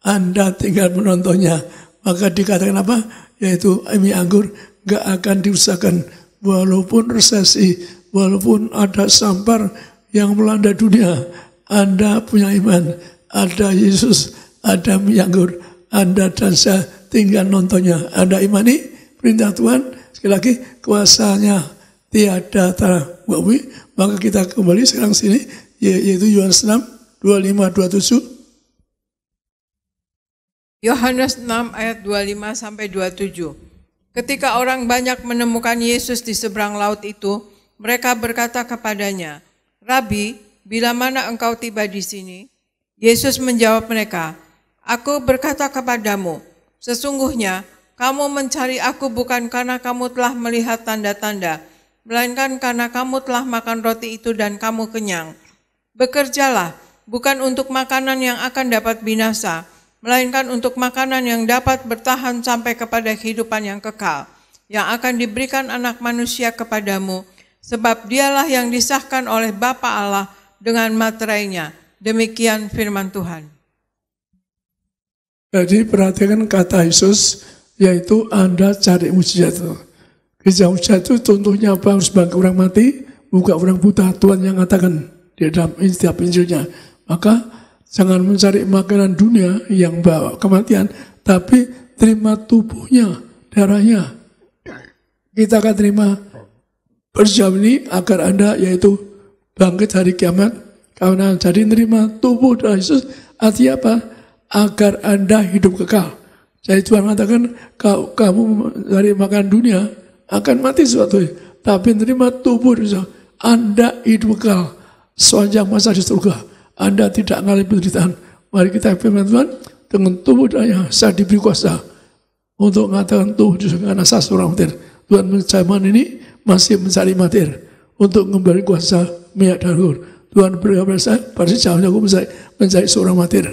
Anda tinggal menontonnya. Maka dikatakan apa? Yaitu mie anggur gak akan diusahakan. Walaupun resesi, walaupun ada sampar yang melanda dunia, Anda punya iman, ada Yesus, ada mie anggur, Anda dan saya tinggal nontonnya. Anda imani perintah Tuhan, sekali lagi kuasanya tiada terbawi. Maka kita kembali sekarang sini, yaitu Yohanes 6, 25-27. Yohanes 6 ayat 25-27. Ketika orang banyak menemukan Yesus di seberang laut itu, mereka berkata kepadanya, Rabi, bila mana engkau tiba di sini? Yesus menjawab mereka, Aku berkata kepadamu, sesungguhnya kamu mencari aku bukan karena kamu telah melihat tanda-tanda, melainkan karena kamu telah makan roti itu dan kamu kenyang. Bekerjalah, bukan untuk makanan yang akan dapat binasa, melainkan untuk makanan yang dapat bertahan sampai kepada kehidupan yang kekal, yang akan diberikan Anak Manusia kepadamu, sebab dialah yang disahkan oleh Bapa Allah dengan materainya. Demikian firman Tuhan. Jadi perhatikan kata Yesus, yaitu Anda cari mujizat. Gereja mujizat itu contohnya apa? Harus bangkit orang mati, buka orang buta. Tuhan yang katakan di dalam setiap Injilnya. Maka jangan mencari makanan dunia yang bawa kematian, tapi terima tubuhnya, darahnya. Kita akan terima perjalanan ini agar Anda yaitu bangkit hari kiamat. Karena jadi terima tubuh darah Yesus, artinya apa? Agar Anda hidup kekal. Jadi Tuhan mengatakan, kamu dari makanan dunia akan mati suatu hari. Tapi menerima tubuh Yesus, Anda hidup kekal sepanjang masa di surga. Anda tidak mengalami penderitaan. Mari kita firman Tuhan, dengan tubuh darahnya saya diberi kuasa untuk mengatakan tubuh Yesus, karena saya seorang martir. Tuhan zaman ini masih mencari martir untuk kembali kuasa minyak dan anggur. Tuhan beri kepada saya, pada sejauhnya aku mencari seorang martir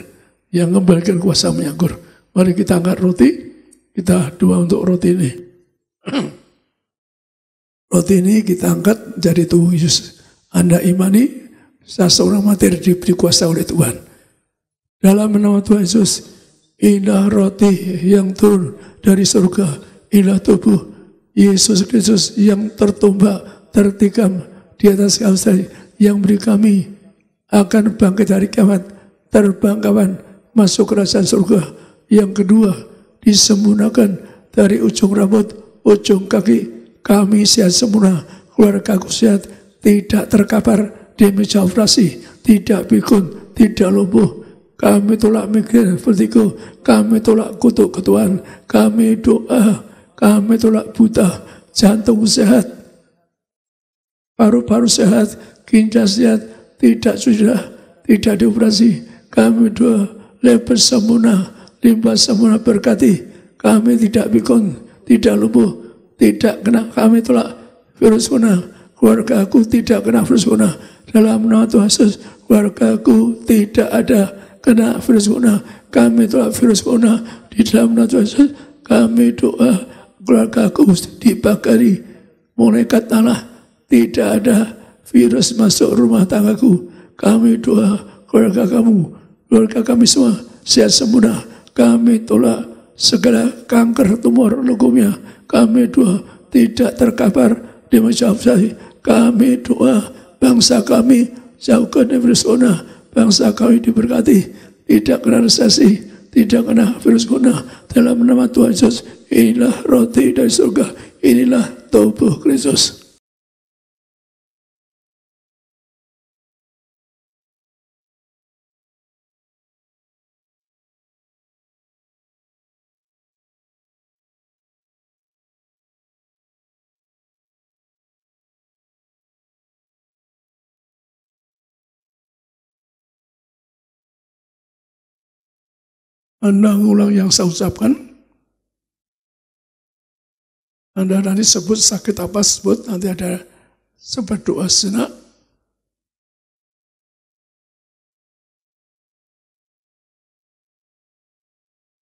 yang kembalikan kuasa minyak anggur. Mari kita angkat roti, kita doa untuk roti ini. Roti ini kita angkat jadi tubuh Yesus. Anda imani, saya seorang martir diberi kuasa oleh Tuhan. Dalam nama Tuhan Yesus, inilah roti yang turun dari surga, inilah tubuh Yesus Kristus yang tertumbak, tertikam di atas kayu, yang beri kami akan bangkit hari kiamat, terbang kawan masuk kerajaan surga. Yang kedua, disempurnakan dari ujung rambut, ujung kaki, kami sehat sempurna, keluarga aku sehat, tidak terkapar di meja operasi, tidak pikun, tidak lumpuh. Kami tolak migrain, vertigo, kami tolak kutuk ketuaan, kami doa, kami tolak buta, jantung sehat, paru-paru sehat, ginjal sehat, tidak sudah, tidak dioperasi. Kami doa, lebar sempurna, limbah sempurna berkati, kami tidak pikun, tidak lumpuh, tidak kena, kami tolak virus corona, keluarga aku tidak kena virus corona. Dalam nama Tuhan Yesus, keluarga aku tidak ada kena virus corona, kami tolak virus corona. Di dalam nama Tuhan Yesus, kami doa, keluarga aku dibakari malaikat Allah, tidak ada virus masuk rumah tanggaku. Kami doa, keluarga kamu, keluarga kami semua sehat sempurna. Kami tolak segala kanker, tumor, leukemia. Kami doa tidak terkapar di meja operasi. Kami doa bangsa kami jauhkan virus corona. Bangsa kami diberkati, tidak kena resesi, tidak kena virus corona. Dalam nama Tuhan Yesus, inilah roti dari surga, inilah tubuh Kristus. Anda ulang yang saya ucapkan. Anda nanti sebut sakit apa, sebut, nanti ada sempat doa sejenak.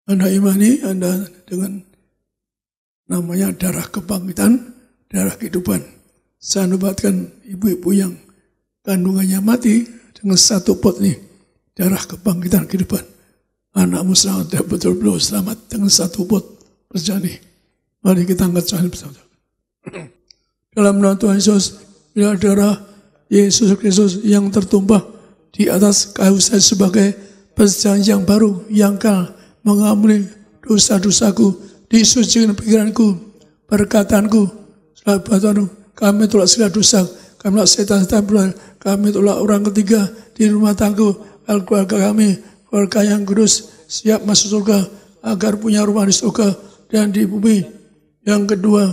Anda imani, Anda dengan namanya darah kebangkitan, darah kehidupan. Saya nubatkan ibu-ibu yang kandungannya mati dengan satu pot nih, darah kebangkitan kehidupan. Anakmu selamat, betul-betul selamat dengan satu pot berjani. Mari kita angkat tangan bersama. Dalam nama Tuhan Yesus, bila darah Yesus Kristus yang tertumpah di atas kayu salib sebagai perjanjian yang baru yang kekal mengampuni dosa-dosaku, disucikan pikiranku, perkataanku, selama kami tolak segala dosa, kami tolak setan-setan bulan, kami tolak orang ketiga di rumah tangga, keluarga kami, keluarga yang kudus, siap masuk surga, agar punya rumah di surga dan di bumi. Yang kedua,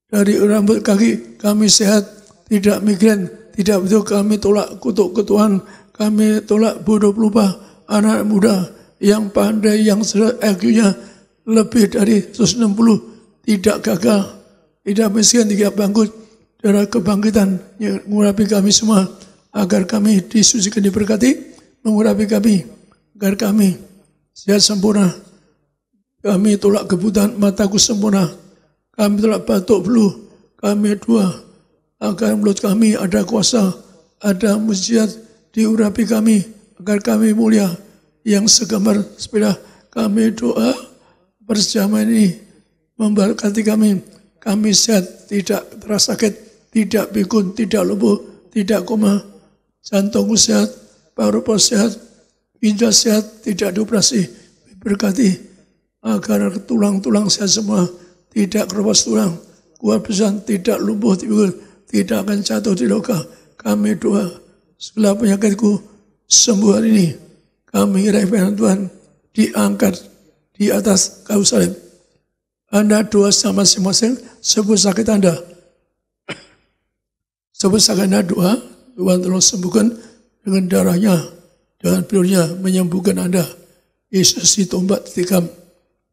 dari rambut kaki kami sehat, tidak migrain, tidak betul, kami tolak kutuk ketuhan, kami tolak bodoh pelupa, anak muda yang pandai, yang IQ-nya lebih dari 160, tidak gagal, tidak miskin, tidak bangkrut, darah kebangkitan yang mengurapi kami semua, agar kami disucikan, diberkati, mengurapi kami, agar kami sehat sempurna. Kami tolak kebutaan, mataku sempurna. Kami tolak batuk flu. Kami doa agar mulut kami ada kuasa, ada mujizat diurapi kami, agar kami mulia. Yang segambar sepeda, kami doa bersama ini memberkati kami. Kami sehat, tidak terasa sakit, tidak pikun, tidak lumpuh, tidak koma. Jantungku sehat, paru-paru sehat, ginjal sehat, tidak dioperasi. Berkati agar tulang-tulang sehat semua, tidak keropos tulang, kuat pisan, tidak lumpuh, tidak akan jatuh di luka. Kami doa segala penyakitku sembuh hari ini. Kami firman Tuhan diangkat di atas kayu salib. Anda doa sama masing-masing, sebut sakit Anda. Sebut sakit Anda, doa, Tuhan tolong sembuhkan dengan darahnya, dengan pilurnya menyembuhkan Anda. Yesus ditombak, ditikam,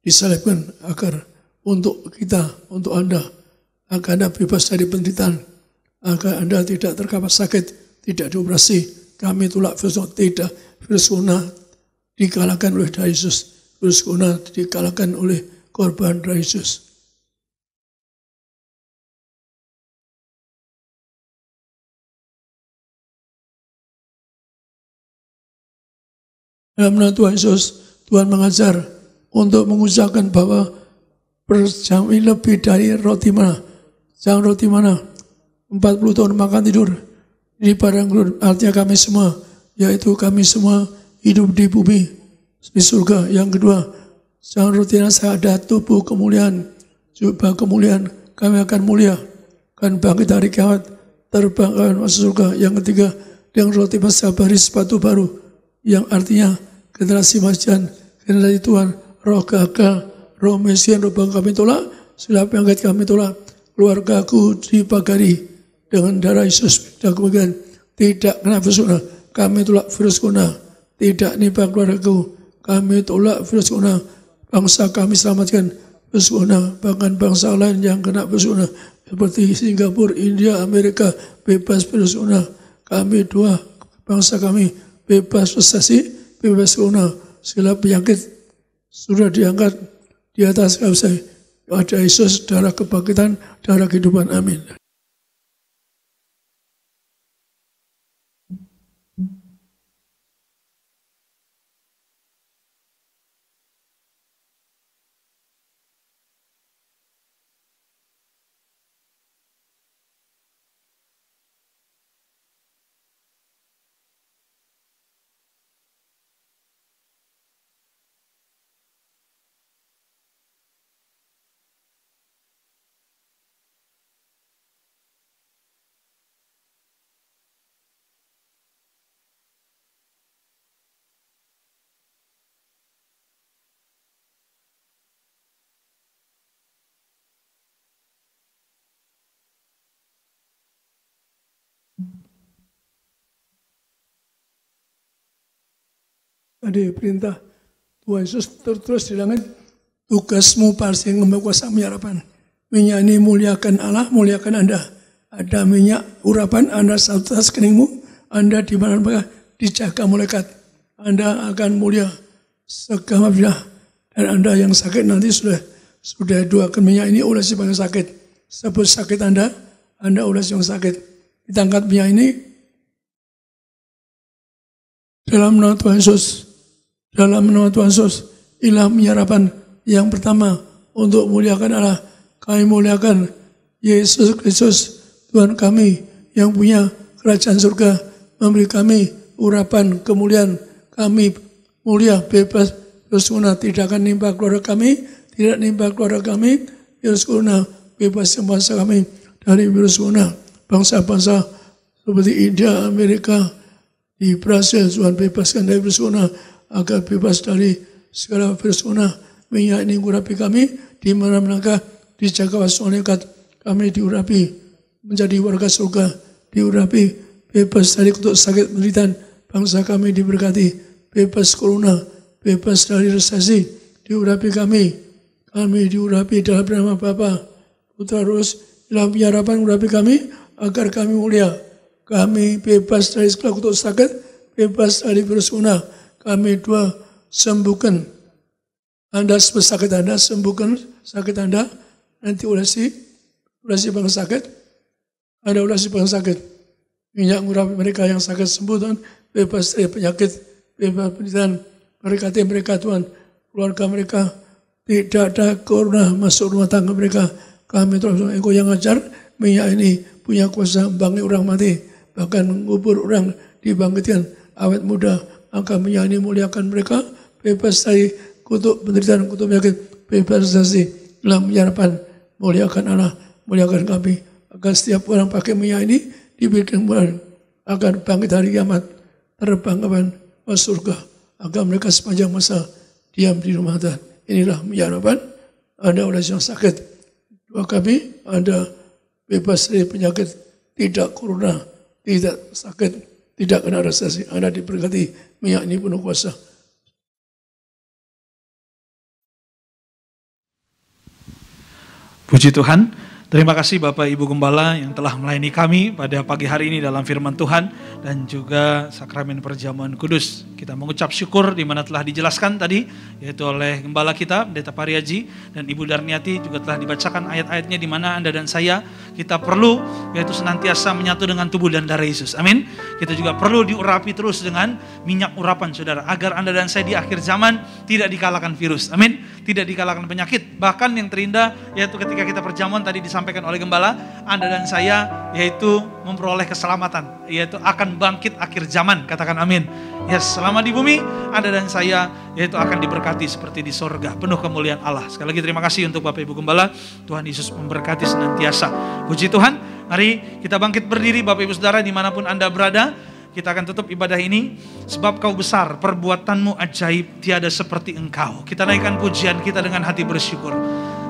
disalibkan agar untuk kita, untuk Anda, agar Anda bebas dari penderitaan, agar Anda tidak terkapar sakit, tidak dioperasi. Kami tolak virus, tidak, virus corona dikalahkan oleh Yesus, virus corona dikalahkan oleh korban Yesus. Dalam nama Tuhan Yesus, Tuhan mengajar untuk mengusahakan bahwa perjami lebih dari roti mana. Jangan roti mana. 40 tahun makan tidur di padang gurun, artinya kami semua, yaitu kami semua hidup di bumi, di surga. Yang kedua, jangan roti nasa, ada tubuh kemuliaan, jubah kemuliaan, kami akan mulia, akan bangkit hari kiamat, terbang akan masuk surga. Yang ketiga, dengan roti masa baris sepatu baru, yang artinya generasi masjidan, generasi Tuhan, roh gagal, roh mesian, roh bang kami tolak, segala penyakit kami tolak, keluargaku dipagari dengan darah Yesus, dan kemudian tidak kena virus corona, kami tolak virus corona, tidak nimpa keluargaku, kami tolak virus corona, bangsa kami selamatkan virus corona, bahkan bangsa lain yang kena virus corona, seperti Singapura, India, Amerika, bebas virus corona. Kami doa bangsa kami bebas resesi, bebas corona, segala penyakit sudah diangkat di atas kayu salib. Ada Yesus, darah kebangkitan, darah kehidupan. Amin. Ada perintah Tuhan Yesus terus di langit, tugasmu pasti membawa kuasa penyerapan. Minyak ini muliakan Allah, muliakan Anda. Ada minyak urapan, Anda satu atas keningmu, Anda di mana dijaga malaikat. Anda akan mulia segala bila Dan Anda yang sakit nanti sudah doakan minyak ini olesi yang sakit. Sebut sakit Anda olesi yang sakit. Kita angkat minyak ini dalam nama Tuhan Yesus. Dalam nama Tuhan Yesus. Inilah penyerapan yang pertama untuk muliakan Allah. Kami muliakan Yesus Kristus, Tuhan kami yang punya kerajaan surga, memberi kami urapan kemuliaan. Kami mulia, bebas, virus corona tidak akan nimpa keluarga kami, tidak nimpa keluarga kami, virus corona bebas bangsa kami dari virus corona. Bangsa-bangsa seperti India, Amerika, di Brasil, Tuhan bebaskan dari virus corona, agar bebas dari segala virus corona. Minyak ini urapi kami, di mana-mana di Jakarta Sonekat, kami diurapi menjadi warga surga, diurapi bebas dari kutuk sakit penderitaan, bangsa kami diberkati, bebas corona, bebas dari resesi, diurapi kami diurapi dalam nama Bapa, Putra, Roh, dalam harapan urapi kami, agar kami mulia, kami bebas dari segala kutuk sakit, bebas dari virus corona, kami sembuhkan Anda sakit Anda, sembuhkan sakit Anda, nanti ulasi bang sakit, ada ulasi bang sakit, minyak urapi mereka yang sakit sembuh Tuhan, bebas dari penyakit, bebas penderitaan, berkati mereka Tuhan, keluarga mereka, tidak ada corona masuk rumah tangga mereka, kami terus Engkau yang ajar, minyak ini punya kuasa bangkit orang mati, bahkan mengubur orang dibangkitkan, awet muda, maka minyak ini muliakan mereka, bebas dari kutuk penderitaan, kutuk penyakit, bebas dari dalam harapan, muliakan Allah, muliakan kami, agar setiap orang pakai minyak ini diberikan bulan, agar bangkit hari kiamat, terbang kapan masuk surga, agar mereka sepanjang masa diam di rumah Tuhan. Inilah minyak harapan, Anda oleh yang sakit, doa kami, Anda bebas dari penyakit, tidak corona, tidak sakit, tidak kena resesi, Anda diberkati, minyak ini penuh kuasa. Puji Tuhan, terima kasih Bapak Ibu Gembala yang telah melayani kami pada pagi hari ini dalam firman Tuhan dan juga sakramen perjamuan kudus. Kita mengucap syukur di mana telah dijelaskan tadi, yaitu oleh Gembala kita, Pendeta Pariaji dan Ibu Darniati, juga telah dibacakan ayat-ayatnya di mana Anda dan saya, kita perlu yaitu senantiasa menyatu dengan tubuh dan darah Yesus. Amin. Kita juga perlu diurapi terus dengan minyak urapan saudara, agar Anda dan saya di akhir zaman tidak dikalahkan virus. Amin. Tidak dikalahkan penyakit. Bahkan yang terindah yaitu ketika kita perjamuan tadi disampaikan oleh Gembala, Anda dan saya yaitu memperoleh keselamatan, yaitu akan bangkit akhir zaman. Katakan amin. Yes, selama di bumi Anda dan saya yaitu akan diberkati seperti di sorga, penuh kemuliaan Allah. Sekali lagi terima kasih untuk Bapak Ibu Gembala. Tuhan Yesus memberkati senantiasa. Puji Tuhan. Mari kita bangkit berdiri Bapak Ibu Saudara dimanapun Anda berada. Kita akan tutup ibadah ini. Sebab Kau besar, perbuatanmu ajaib, tiada seperti Engkau. Kita naikkan pujian kita dengan hati bersyukur.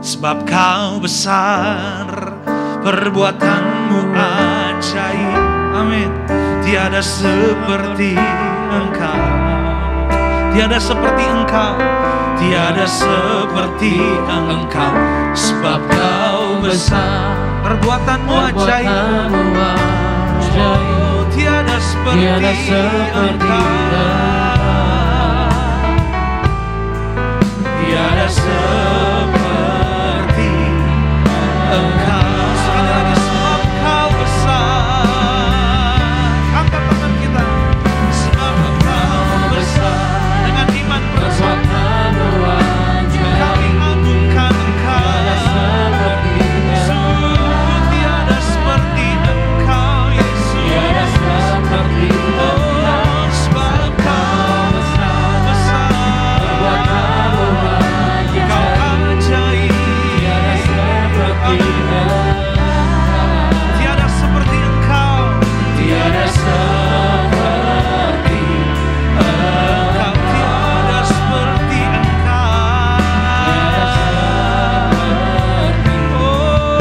Sebab Kau besar, perbuatanmu ajaib. Amin. Tiada seperti Engkau. Tiada seperti Engkau. Tiada seperti Engkau. Sebab Kau besar, perbuatanmu ajaib. Oh, tiada seperti Engkau. Tiada seperti Engkau. Sekali lagi, sebab Kau besar. Angkat tangan kita. Sebab Kau besar. Dengan iman perbuatanmu ajaib, kami agungkan Engkau. Tiada seperti Engkau, Yesus. Tiada seperti Engkau. Sebab Kau besar. Perbuatanmu ajaib. Kau ajaib. Tiada seperti Engkau. Tiada seperti Engkau. Tiada seperti Engkau. Oh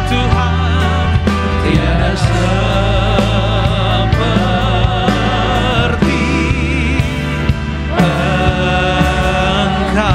Tuhan, tiada seperti Engkau.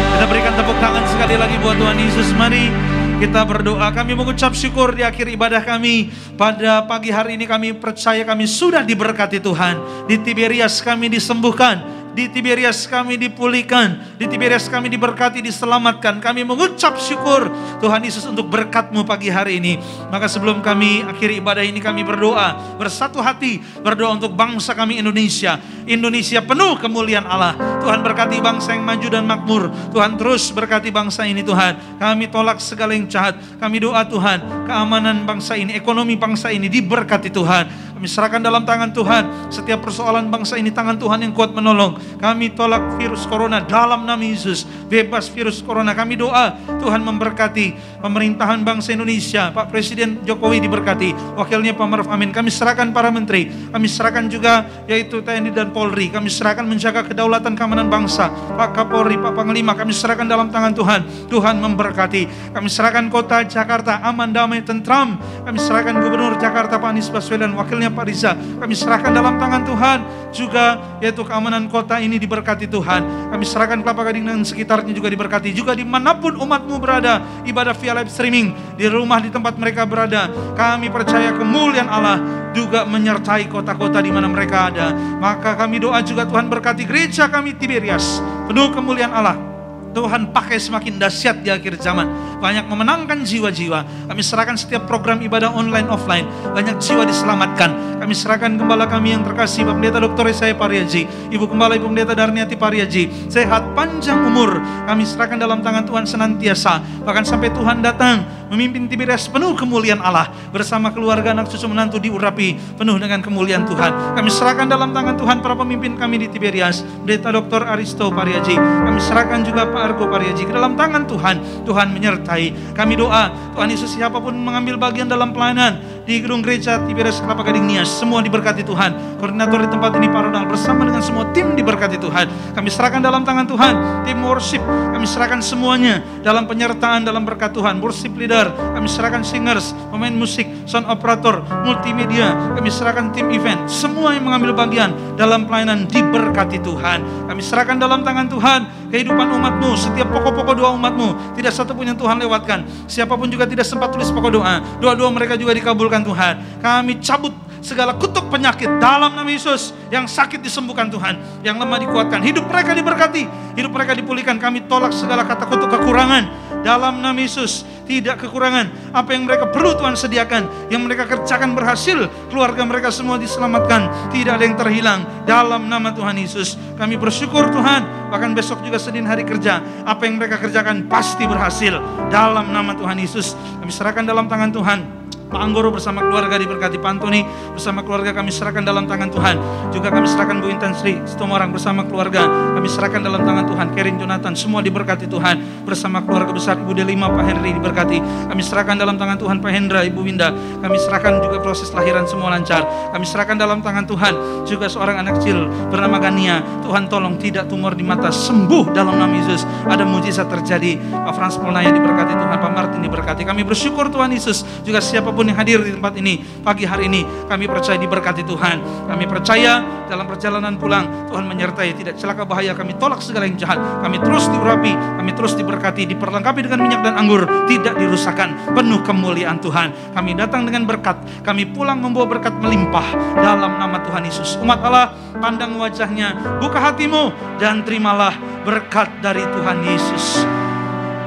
Kita berikan tepuk tangan sekali lagi buat Tuhan Yesus. Mari kita berdoa. Kami mengucap syukur di akhir ibadah kami. Pada pagi hari ini kami percaya kami sudah diberkati Tuhan. Di Tiberias kami disembuhkan. Di Tiberias kami dipulihkan, di Tiberias kami diberkati, diselamatkan. Kami mengucap syukur Tuhan Yesus untuk berkat-Mu pagi hari ini. Maka sebelum kami akhiri ibadah ini, kami berdoa bersatu hati, berdoa untuk bangsa kami Indonesia. Indonesia penuh kemuliaan Allah. Tuhan berkati bangsa yang maju dan makmur. Tuhan terus berkati bangsa ini Tuhan. Kami tolak segala yang jahat. Kami doa Tuhan, keamanan bangsa ini, ekonomi bangsa ini diberkati Tuhan. Kami serahkan dalam tangan Tuhan setiap persoalan bangsa ini, tangan Tuhan yang kuat menolong. Kami tolak virus corona dalam nama Yesus. Bebas virus corona. Kami doa Tuhan memberkati pemerintahan bangsa Indonesia. Pak Presiden Jokowi diberkati, wakilnya Pak Maruf Amin. Kami serahkan para menteri. Kami serahkan juga yaitu TNI dan Polri. Kami serahkan menjaga kedaulatan keamanan bangsa. Pak Kapolri, Pak Panglima, kami serahkan dalam tangan Tuhan. Tuhan memberkati. Kami serahkan kota Jakarta aman, damai, tentram. Kami serahkan Gubernur Jakarta Pak Anies Baswedan, wakilnya Pak Riza, kami serahkan dalam tangan Tuhan. Juga yaitu keamanan kota ini diberkati Tuhan. Kami serahkan Kelapa Gading dan sekitarnya juga diberkati. Juga dimanapun umat-Mu berada, ibadah via live streaming, di rumah, di tempat mereka berada, kami percaya kemuliaan Allah juga menyertai kota-kota di mana mereka ada. Maka kami doa juga Tuhan berkati gereja kami Tiberias, penuh kemuliaan Allah. Tuhan pakai semakin dahsyat di akhir zaman. Banyak memenangkan jiwa-jiwa. Kami serahkan setiap program ibadah online offline. Banyak jiwa diselamatkan. Kami serahkan gembala kami yang terkasih, Pak Pendeta Dr. Yesaya Pariaji, Ibu Gembala Ibu Pendeta Darniati Pariaji, sehat panjang umur. Kami serahkan dalam tangan Tuhan senantiasa. Bahkan sampai Tuhan datang memimpin Tiberias penuh kemuliaan Allah. Bersama keluarga, anak cucu menantu diurapi penuh dengan kemuliaan Tuhan. Kami serahkan dalam tangan Tuhan para pemimpin kami di Tiberias, Pendeta Dr. Aristo Pariaji. Kami serahkan juga Pak Argo Pariaji ke dalam tangan Tuhan. Tuhan menyertai. Kami doa Tuhan Yesus, siapapun mengambil bagian dalam pelayanan di gedung gereja Tiberias Kelapa Gading Nias, semua diberkati Tuhan. Koordinator di tempat ini Pak Ronald bersama dengan semua tim diberkati Tuhan. Kami serahkan dalam tangan Tuhan. Tim worship kami serahkan semuanya dalam penyertaan, dalam berkat Tuhan. Worship leader kami serahkan, singers, pemain musik, sound operator, multimedia kami serahkan, tim event, semua yang mengambil bagian dalam pelayanan diberkati Tuhan. Kami serahkan dalam tangan Tuhan kehidupan umat-Mu, setiap pokok-pokok doa umat-Mu, tidak satu pun yang Tuhan lewatkan. Siapapun juga tidak sempat tulis pokok doa, doa-doa mereka juga dikabulkan Tuhan. Kami cabut segala kutuk penyakit dalam nama Yesus. Yang sakit disembuhkan Tuhan, yang lemah dikuatkan, hidup mereka diberkati, hidup mereka dipulihkan. Kami tolak segala kata kutuk kekurangan dalam nama Yesus. Tidak kekurangan, apa yang mereka perlu Tuhan sediakan, yang mereka kerjakan berhasil, keluarga mereka semua diselamatkan, tidak ada yang terhilang dalam nama Tuhan Yesus. Kami bersyukur Tuhan, bahkan besok juga Senin hari kerja, apa yang mereka kerjakan pasti berhasil dalam nama Tuhan Yesus. Kami serahkan dalam tangan Tuhan. Pak Anggoro bersama keluarga diberkati, Pak Antoni bersama keluarga kami serahkan dalam tangan Tuhan. Juga kami serahkan Bu Intan Sri Sitomorang bersama keluarga kami serahkan dalam tangan Tuhan. Karen Jonathan semua diberkati Tuhan bersama keluarga besar Ibu Delima, Pak Henry diberkati. Kami serahkan dalam tangan Tuhan Pak Hendra, Ibu Winda. Kami serahkan juga proses lahiran semua lancar. Kami serahkan dalam tangan Tuhan juga seorang anak kecil bernama Gania. Tuhan tolong tidak tumor di mata, sembuh dalam nama Yesus. Ada mujizat terjadi. Pak Frans Polnaya diberkati Tuhan, Pak Martin diberkati. Kami bersyukur Tuhan Yesus. Juga siapapun yang hadir di tempat ini pagi hari ini, kami percaya diberkati Tuhan. Kami percaya dalam perjalanan pulang Tuhan menyertai, tidak celaka bahaya. Kami tolak segala yang jahat. Kami terus diurapi, kami terus diberkati, diperlengkapi dengan minyak dan anggur, tidak dirusakkan, penuh kemuliaan Tuhan. Kami datang dengan berkat, kami pulang membawa berkat melimpah dalam nama Tuhan Yesus. Umat Allah, pandang wajahnya, buka hatimu dan terimalah berkat dari Tuhan Yesus.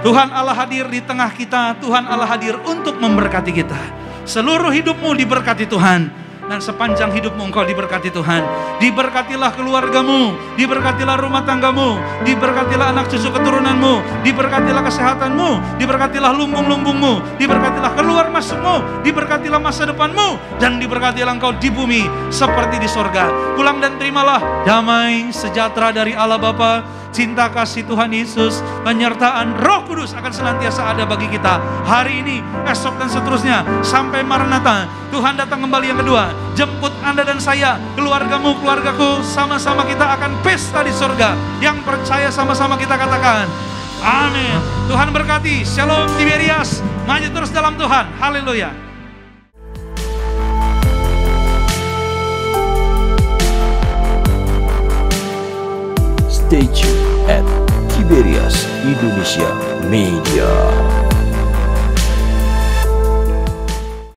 Tuhan Allah hadir di tengah kita. Tuhan Allah hadir untuk memberkati kita. Seluruh hidupmu diberkati Tuhan. Dan sepanjang hidupmu engkau diberkati Tuhan. Diberkatilah keluargamu, diberkatilah rumah tanggamu, diberkatilah anak cucu keturunanmu, diberkatilah kesehatanmu, diberkatilah lumbung-lumbungmu, diberkatilah keluar masukmu, diberkatilah masa depanmu, dan diberkatilah engkau di bumi seperti di sorga. Pulang dan terimalah damai sejahtera dari Allah Bapa, cinta kasih Tuhan Yesus, penyertaan Roh Kudus akan senantiasa ada bagi kita hari ini, esok dan seterusnya sampai Maranatha. Tuhan datang kembali yang kedua, jemput Anda dan saya, keluargamu, keluargaku, sama-sama kita akan pesta di surga. Yang percaya sama-sama kita katakan amin. Tuhan berkati. Shalom Tiberias, maju terus dalam Tuhan. Haleluya. Stay tuned at Tiberias Indonesia Media.